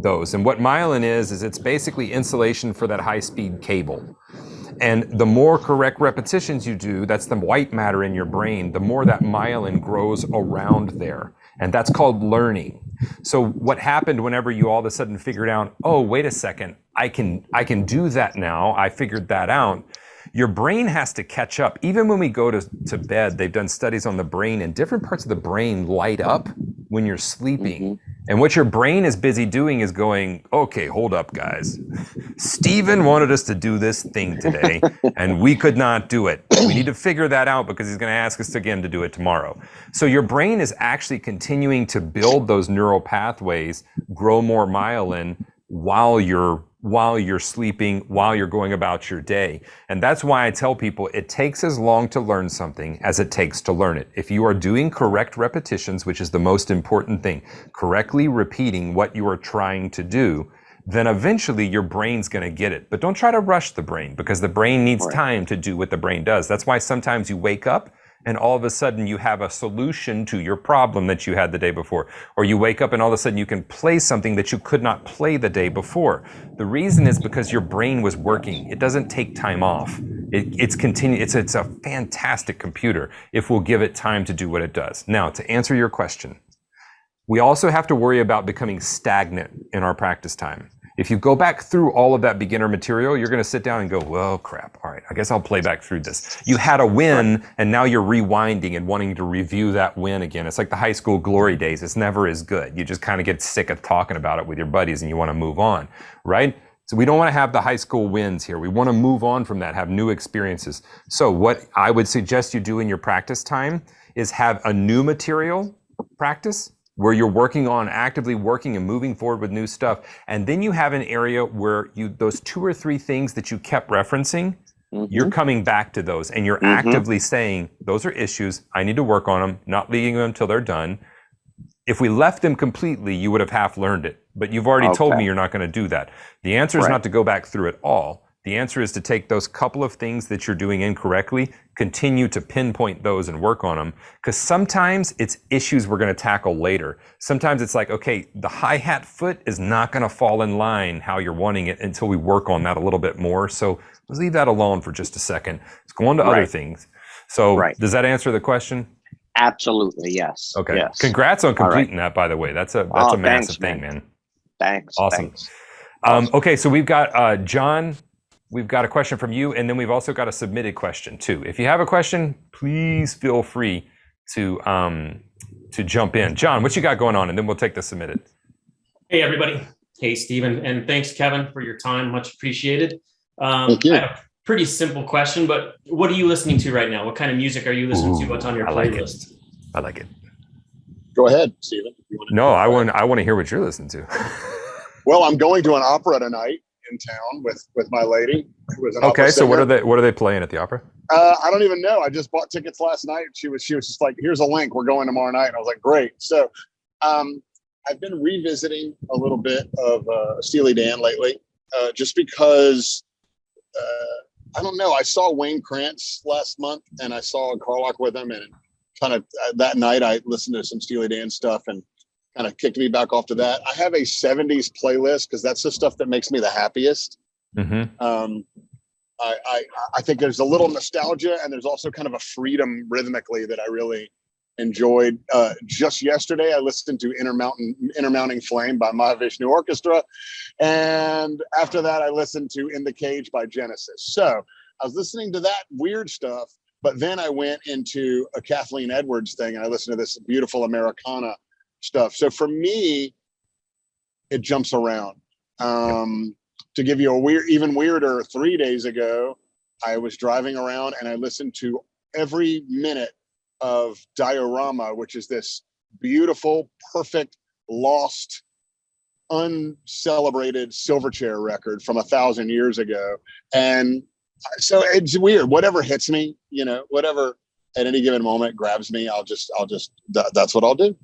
those. And what myelin is it's basically insulation for that high-speed cable. And the more correct repetitions you do, that's the white matter in your brain, the more that myelin grows around there. And that's called learning. So what happened whenever you all of a sudden figured out, oh, wait a second, I can do that now. I figured that out. Your brain has to catch up. Even when we go to bed, they've done studies on the brain, and different parts of the brain light up when you're sleeping. And what your brain is busy doing is going, okay, hold up, guys. Steven wanted us to do this thing today, and we could not do it. We need to figure that out because he's going to ask us again to do it tomorrow. So your brain is actually continuing to build those neural pathways, grow more myelin while you're sleeping, while you're going about your day. And that's why I tell people it takes as long to learn something as it takes to learn it. If you are doing correct repetitions, which is the most important thing, correctly repeating what you are trying to do, then eventually your brain's going to get it. But don't try to rush the brain, because the brain needs time to do what the brain does. That's why sometimes you wake up and all of a sudden you have a solution to your problem that you had the day before. Or you wake up and all of a sudden you can play something that you could not play the day before. The reason is because your brain was working. It doesn't take time off. It's a fantastic computer if we'll give it time to do what it does. Now, to answer your question, we also have to worry about becoming stagnant in our practice time. If you go back through all of that beginner material, you're going to sit down and go, well, crap. All right, I guess I'll play back through this. You had a win, and now you're rewinding and wanting to review that win again. It's like the high school glory days. It's never as good. You just kind of get sick of talking about it with your buddies, and you want to move on, right? So we don't want to have the high school wins here. We want to move on from that, have new experiences. So what I would suggest you do in your practice time is have a new material practice, where you're actively working and moving forward with new stuff. And then you have an area where those 2 or 3 things that you kept referencing, you're coming back to those and you're actively saying, those are issues, I need to work on them, not leaving them until they're done. If we left them completely, you would have half learned it, but you've already told me you're not going to do that. The answer is not to go back through it all. The answer is to take those couple of things that you're doing incorrectly, continue to pinpoint those and work on them. Because sometimes it's issues we're going to tackle later. Sometimes it's like, okay, the hi-hat foot is not going to fall in line how you're wanting it until we work on that a little bit more. So let's leave that alone for just a second. Let's go on to other things. So does that answer the question? Absolutely, yes. Okay. Yes. Congrats on completing that, by the way. That's a massive thing, man. Thanks. Awesome. Thanks. Okay, so we've got John. We've got a question from you, and then we've also got a submitted question too. If you have a question, please feel free to jump in. John, what you got going on? And then we'll take the submitted. Hey, everybody. Hey, Stephen. And thanks, Kevin, for your time. Much appreciated. Thank you. I have a pretty simple question, but what are you listening to right now? What kind of music are you listening to? What's on your playlist? I like it. Go ahead, Stephen. No, I want to hear what you're listening to. Well, I'm going to an opera tonight in town with my lady, who is an opera Okay, so singer. what are they playing at the opera? I don't even know. I just bought tickets last night. She was just like, "Here's a link. We're going tomorrow night." And I was like, "Great." So, I've been revisiting a little bit of Steely Dan lately, just because I don't know. I saw Wayne Krantz last month, and I saw Carlock with him, and kind of that night I listened to some Steely Dan stuff and kind of kicked me back off to that. I have a 70s playlist because that's the stuff that makes me the happiest. Mm-hmm. I think there's a little nostalgia, and there's also kind of a freedom rhythmically that I really enjoyed. Just yesterday, I listened to Intermounting Flame by Mahavishnu Orchestra, and after that, I listened to In the Cage by Genesis. So I was listening to that weird stuff, but then I went into a Kathleen Edwards thing, and I listened to this beautiful Americana stuff. So for me, it jumps around. To give you a even weirder, 3 days ago, I was driving around and I listened to every minute of Diorama, which is this beautiful, perfect, lost, uncelebrated Silverchair record from 1,000 years ago. And so it's weird. Whatever hits me, whatever at any given moment grabs me, that's what I'll do.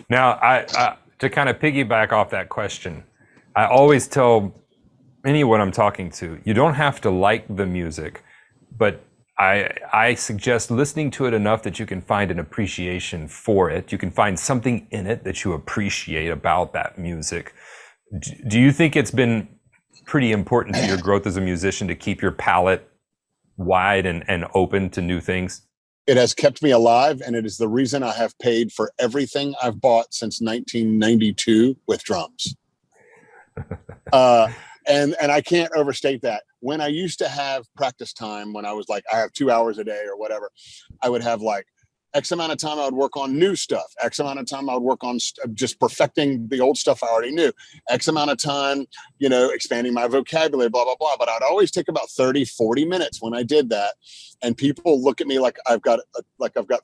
Now, I to kind of piggyback off that question, I always tell anyone I'm talking to, you don't have to like the music, but I suggest listening to it enough that you can find an appreciation for it. You can find something in it that you appreciate about that music. Do you think it's been pretty important to your growth as a musician to keep your palette wide and open to new things? It has kept me alive, and it is the reason I have paid for everything I've bought since 1992 with drums. And I can't overstate that. When I used to have practice time, when I was like, I have 2 hours a day or whatever, I would have like X amount of time I would work on new stuff. X amount of time I would work on just perfecting the old stuff I already knew. X amount of time, expanding my vocabulary, blah, blah, blah. But I'd always take about 30, 40 minutes when I did that. And people look at me like I've got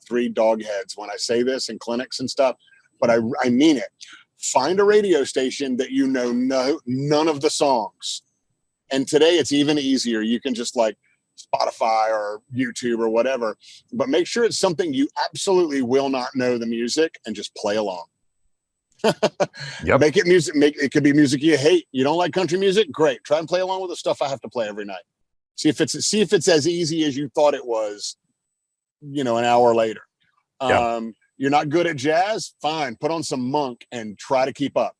3 dog heads when I say this in clinics and stuff, but I mean it. Find a radio station that none of the songs. And today it's even easier. You can just like Spotify or YouTube or whatever, but make sure it's something you absolutely will not know the music and just play along. Yep. Make it music. It could be music you hate. You don't like country music? Great. Try and play along with the stuff I have to play every night. See if it's as easy as you thought it was, an hour later. Yeah. You're not good at jazz? Fine. Put on some Monk and try to keep up,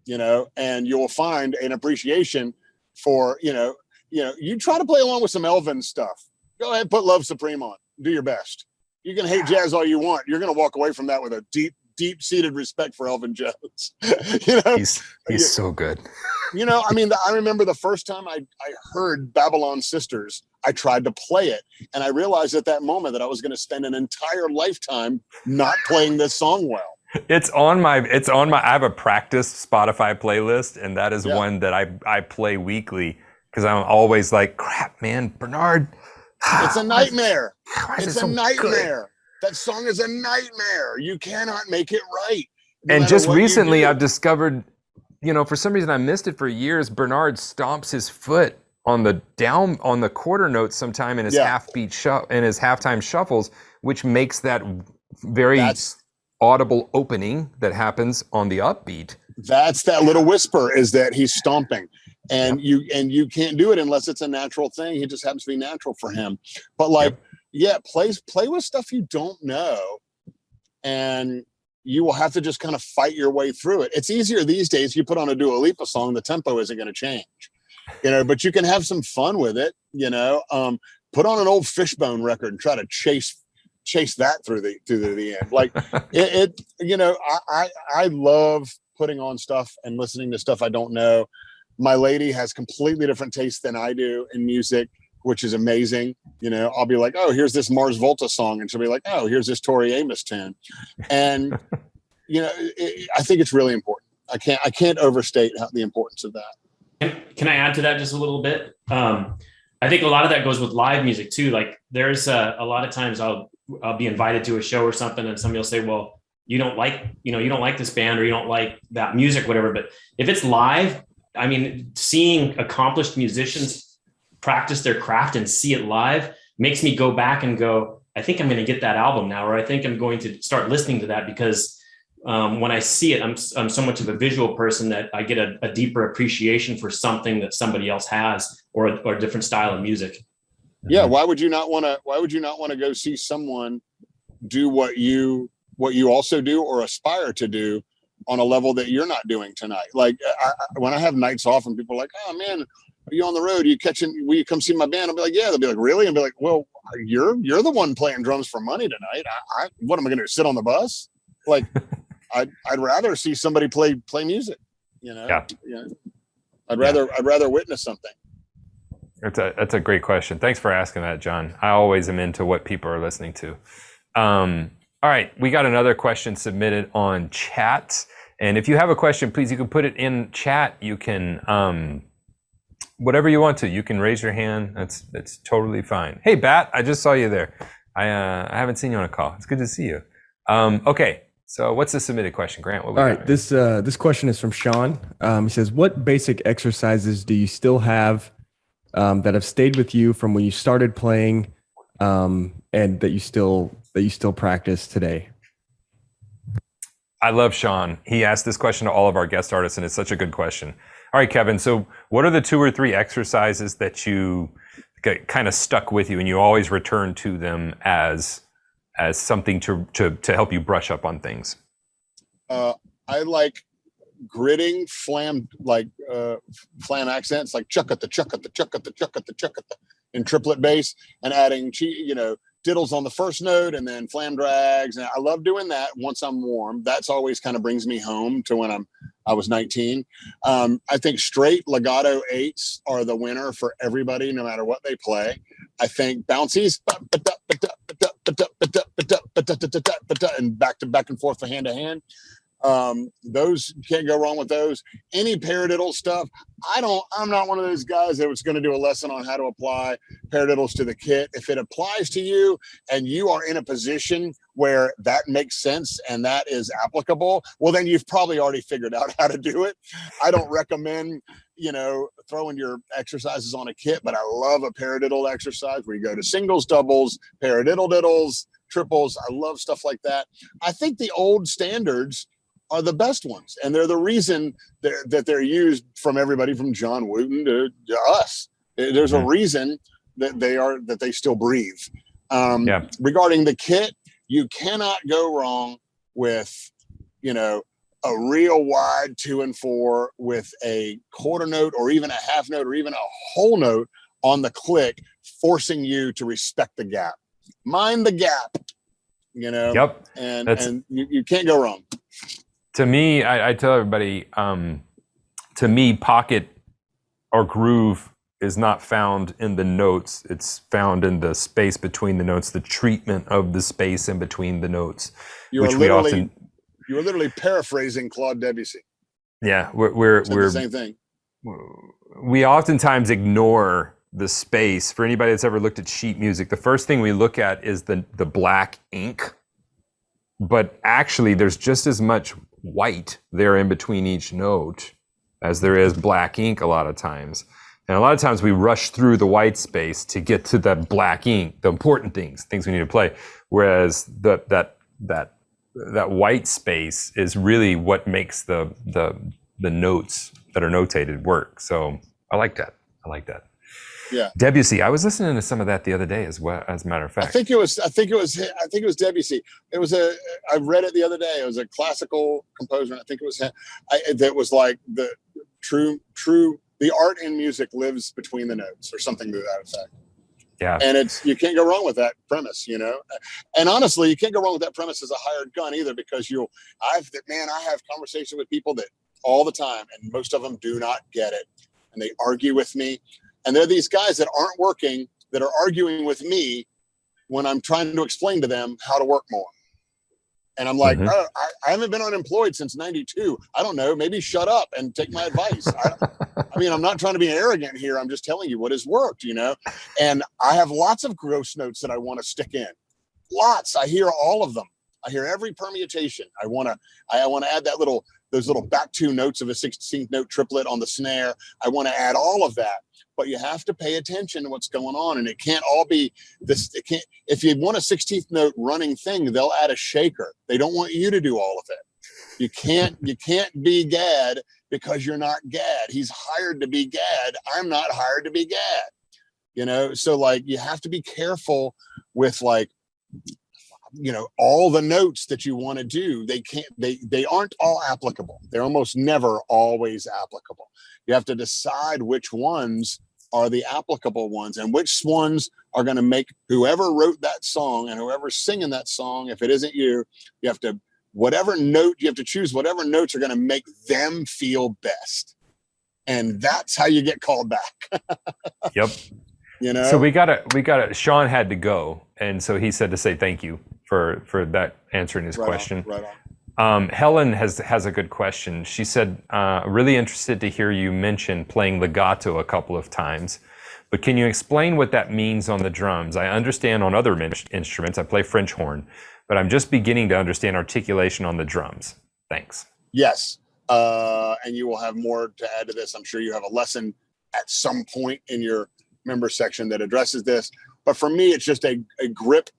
and you'll find an appreciation for, you try to play along with some Elvin stuff. Go ahead, put Love Supreme on. Do your best. You can hate jazz all you want. You're going to walk away from that with a deep-seated respect for Elvin Jones. He's so good. I remember the first time I heard Babylon Sisters, I tried to play it, and I realized at that moment that I was going to spend an entire lifetime not playing this song well. It's on my I have a practice Spotify playlist, and that is one that I play weekly because I'm always like, crap, man, Bernard. It's a nightmare. It's a nightmare. That song is a nightmare. You cannot make it right. And just recently I've discovered, for some reason I missed it for years. Bernard stomps his foot on the quarter notes sometime in his his halftime shuffles, which makes that very audible opening that happens on the upbeat. That's that little whisper is that he's stomping, and you can't do it unless it's a natural thing. It just happens to be natural for him. But play with stuff you don't know, and you will have to just kind of fight your way through it. It's easier these days. You put on a Dua Lipa song, the tempo isn't going to change. But you can have some fun with it, put on an old Fishbone record and try to chase that through the end. Like I love putting on stuff and listening to stuff I don't know. My lady has completely different tastes than I do in music, which is amazing. I'll be like, oh, here's this Mars Volta song. And she'll be like, oh, here's this Tori Amos tune. And, I think it's really important. I can't overstate the importance of that. Can I add to that just a little bit? I think a lot of that goes with live music too. Like there's a lot of times I'll be invited to a show or something, and somebody will say, well, you don't like this band, or you don't like that music, whatever. But if it's live, I mean, seeing accomplished musicians practice their craft and see it live makes me go back and go, I think I'm going to get that album now, or I think I'm going to start listening to that, because when I see it, I'm so much of a visual person that I get a deeper appreciation for something that somebody else has, or a different style of music. Yeah. Why would you not want to go see someone do what you also do or aspire to do on a level that you're not doing tonight? Like when I have nights off and people are like, oh man, are you on the road? Will you come see my band? I'll be like, yeah. They'll be like, really? And be like, well, you're the one playing drums for money tonight. What am I going to do? Sit on the bus? Like, I'd rather see somebody play music, you know? Yeah. I'd rather witness something. That's a great question. Thanks for asking that, John. I always am into what people are listening to. All right, we got another question submitted on chat. And if you have a question, please, you can put it in chat. You can, whatever you want to. You can raise your hand. That's totally fine. Hey, Bat, I just saw you there. I haven't seen you on a call. It's good to see you. Okay, so what's the submitted question, Grant? All right, this question is from Sean. He says, what basic exercises do you still have that have stayed with you from when you started playing, and that you still practice today? I love Sean. He asked this question to all of our guest artists, and it's such a good question. All right, Kevin. So what are the 2 or 3 exercises that you kind of stuck with you and you always return to them as something to help you brush up on things? I like gritting flam accents, like chuckata, chuckata, chuckata, chuckata, chuckata in triplet bass, and adding diddles on the first note and then flam drags. And I love doing that once I'm warm. That's always kind of brings me home to when I was 19. I think straight legato 8s are the winner for everybody, no matter what they play. I think bouncies and back and forth, hand to hand. Those, you can't go wrong with those. Any paradiddle stuff, I'm not one of those guys that was going to do a lesson on how to apply paradiddles to the kit. If it applies to you and you are in a position where that makes sense and that is applicable, well, then you've probably already figured out how to do it. I don't recommend, throwing your exercises on a kit, but I love a paradiddle exercise where you go to singles, doubles, paradiddle diddles, triples. I love stuff like that. I think the old standards are the best ones, and they're the reason that they're used from everybody from John Wooten to us. There's a reason that they still breathe. Regarding the kit, you cannot go wrong with a real wide 2 and 4 with a quarter note or even a half note or even a whole note on the click, forcing you to respect the gap. Mind the gap, Yep. And you can't go wrong. To me, I tell everybody, to me, pocket or groove is not found in the notes. It's found in the space between the notes, the treatment of the space in between the notes. You are literally paraphrasing Claude Debussy. Yeah, we're the same thing. We oftentimes ignore the space. For anybody that's ever looked at sheet music, the first thing we look at is the black ink. But actually, there's just as much white there in between each note as there is black ink a lot of times. And a lot of times we rush through the white space to get to that black ink, the important things we need to play. Whereas that white space is really what makes the notes that are notated work. So I like that. Yeah. Debussy. I was listening to some of that the other day as well, as a matter of fact. I think it was Debussy. I read it the other day. It was a classical composer. I think it was him. That was like the true, the art in music lives between the notes or something to that effect. Yeah. And you can't go wrong with that premise, and honestly, you can't go wrong with that premise as a hired gun either, because I have conversations with people that all the time, and most of them do not get it. And they argue with me. And they're these guys that aren't working, that are arguing with me when I'm trying to explain to them how to work more. And I'm like, oh, I haven't been unemployed since 92. I don't know. Maybe shut up and take my advice. I mean, I'm not trying to be arrogant here. I'm just telling you what has worked, you know? And I have lots of gross notes that I want to stick in. Lots. I hear all of them. I hear every permutation. I want to add those little back two notes of a 16th note triplet on the snare. I want to add all of that. But you have to pay attention to what's going on, and it can't all be this. It can't. If you want a 16th note running thing, they'll add a shaker. They don't want you to do all of it. You can't be Gad because you're not Gad. He's hired to be Gad. I'm not hired to be Gad. You know, so like you have to be careful with like, you know, all the notes that you want to do. They aren't all applicable. They're almost never always applicable. You have to decide which ones are the applicable ones and which ones are going to make whoever wrote that song and whoever's singing that song, if it isn't you, you have to choose whatever notes are going to make them feel best. And that's how you get called back. Yep. You know? So we gotta, Sean had to go. And so he said to say thank you for that answering his question. Right on. Helen has a good question. She said, really interested to hear you mention playing legato a couple of times, but can you explain what that means on the drums? I understand on other instruments, I play French horn, but I'm just beginning to understand articulation on the drums. Thanks. Yes. And you will have more to add to this. I'm sure you have a lesson at some point in your member section that addresses this. But for me, it's just a grip.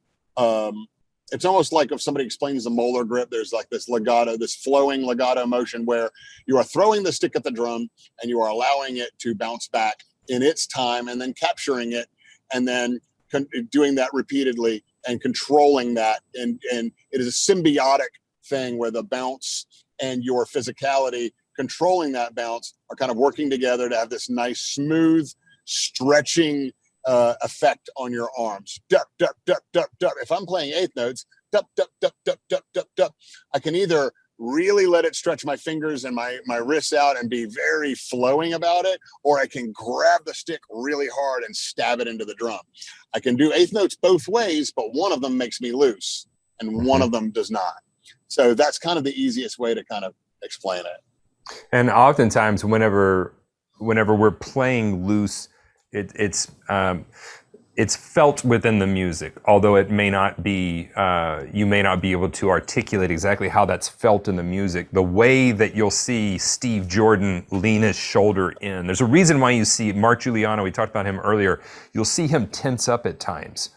It's almost like if somebody explains the molar grip, there's like this legato, this flowing legato motion where you are throwing the stick at the drum and you are allowing it to bounce back in its time and then capturing it and then doing that repeatedly and controlling that. And it is a symbiotic thing where the bounce and your physicality controlling that bounce are kind of working together to have this nice, smooth, stretching effect on your arms. Dup, dup, dup, dup, dup. If I'm playing eighth notes, dup, dup, dup, dup, dup, dup, dup, I can either really let it stretch my fingers and my wrists out and be very flowing about it, or I can grab the stick really hard and stab it into the drum. I can do eighth notes both ways, but one of them makes me loose and one of them does not. So that's kind of the easiest way to kind of explain it. And oftentimes whenever we're playing loose, it's felt within the music, although it may not be, you may not be able to articulate exactly how that's felt in the music. The way that you'll see Steve Jordan lean his shoulder in, there's a reason why you see Mark Giuliano, we talked about him earlier, you'll see him tense up at times.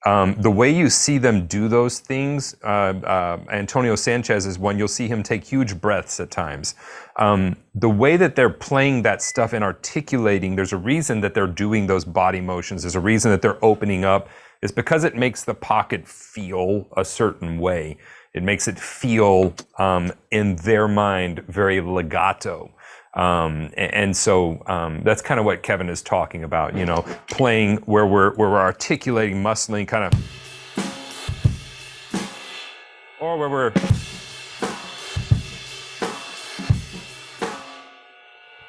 The way you see them do those things, Antonio Sanchez is one, you'll see him take huge breaths at times. The way that they're playing that stuff and articulating, there's a reason that they're doing those body motions. There's a reason that they're opening up. It's because it makes the pocket feel a certain way. It makes it feel, in their mind, very legato. And so that's kind of what Kevin is talking about, you know, playing where we're articulating, muscling, kind of, or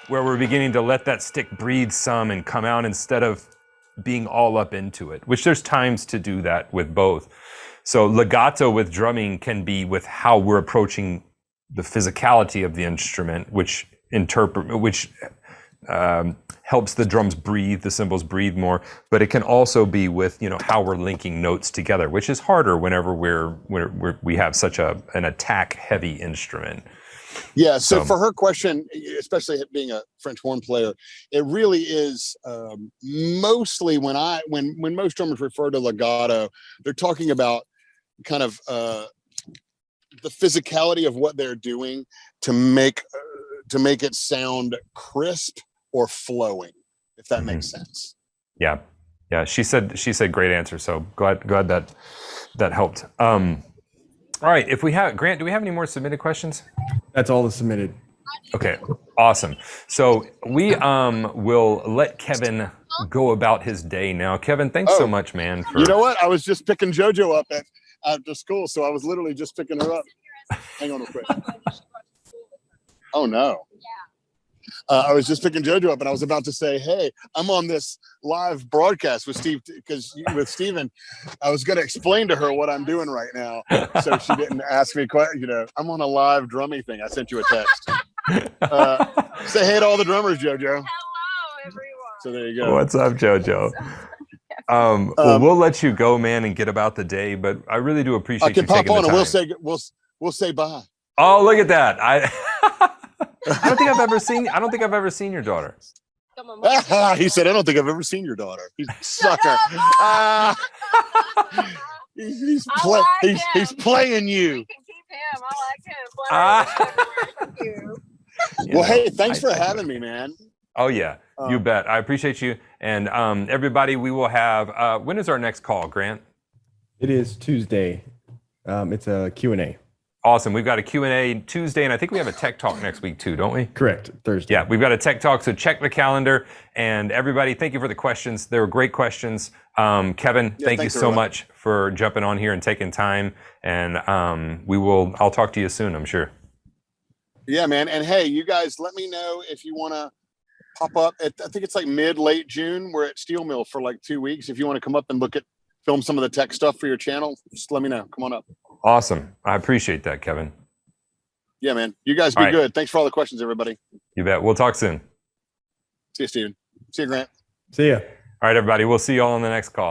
where we're beginning to let that stick breathe some and come out instead of being all up into it, which there's times to do that with both. So legato with drumming can be with how we're approaching the physicality of the instrument, which helps the drums breathe, the cymbals breathe more, but it can also be with, you know, how we're linking notes together, which is harder whenever we have such an attack heavy instrument. Yeah. So for her question, especially being a French horn player, it really is mostly when most drummers refer to legato, they're talking about kind of the physicality of what they're doing to make it sound crisp or flowing, if that makes sense. Yeah. She said great answer. So glad that helped. All right. If we have, Grant, do we have any more submitted questions? That's all the submitted. Okay. Awesome. So we will let Kevin go about his day now. Kevin, thanks so much, man. You know what? I was just picking JoJo up after school, so I was literally just picking her up. Hang on real quick. Oh no. I was just picking JoJo up, and I was about to say, "Hey, I'm on this live broadcast with Steve because with Steven. I was going to explain to her what I'm doing right now, so she didn't ask me. I'm on a live drumming thing. I sent you a text. Say hey to all the drummers, JoJo. Hello, everyone. So there you go. What's up, JoJo? Well, we'll let you go, man, and get about the day. But I really do appreciate I can you pop taking on the and time. we'll say bye. Oh, look at that! I don't think I've ever seen your daughter. Come on, Mom. He said, "I don't think I've ever seen your daughter." He's a sucker. He's playing you. We can keep him. I like him. Thank you. Well, hey, thanks for having me, man. Oh yeah, you bet. I appreciate you. And everybody, we will have. When is our next call, Grant? It is Tuesday. It's a Q&A. Awesome. We've got a Q&A Tuesday, and I think we have a Tech Talk next week too, don't we? Correct. Thursday. Yeah, we've got a Tech Talk, so check the calendar. And everybody, thank you for the questions. They were great questions. Kevin, thank you so much for jumping on here and taking time. And I'll talk to you soon, I'm sure. Yeah, man. And hey, you guys, let me know if you want to pop up. I think it's like late June. We're at Steel Mill for like 2 weeks. If you want to come up and film some of the tech stuff for your channel, just let me know. Come on up. Awesome. I appreciate that, Kevin. Yeah, man. You guys be good. Thanks for all the questions, everybody. You bet. We'll talk soon. See you, Steven. See you, Grant. See ya. All right, everybody. We'll see you all on the next call.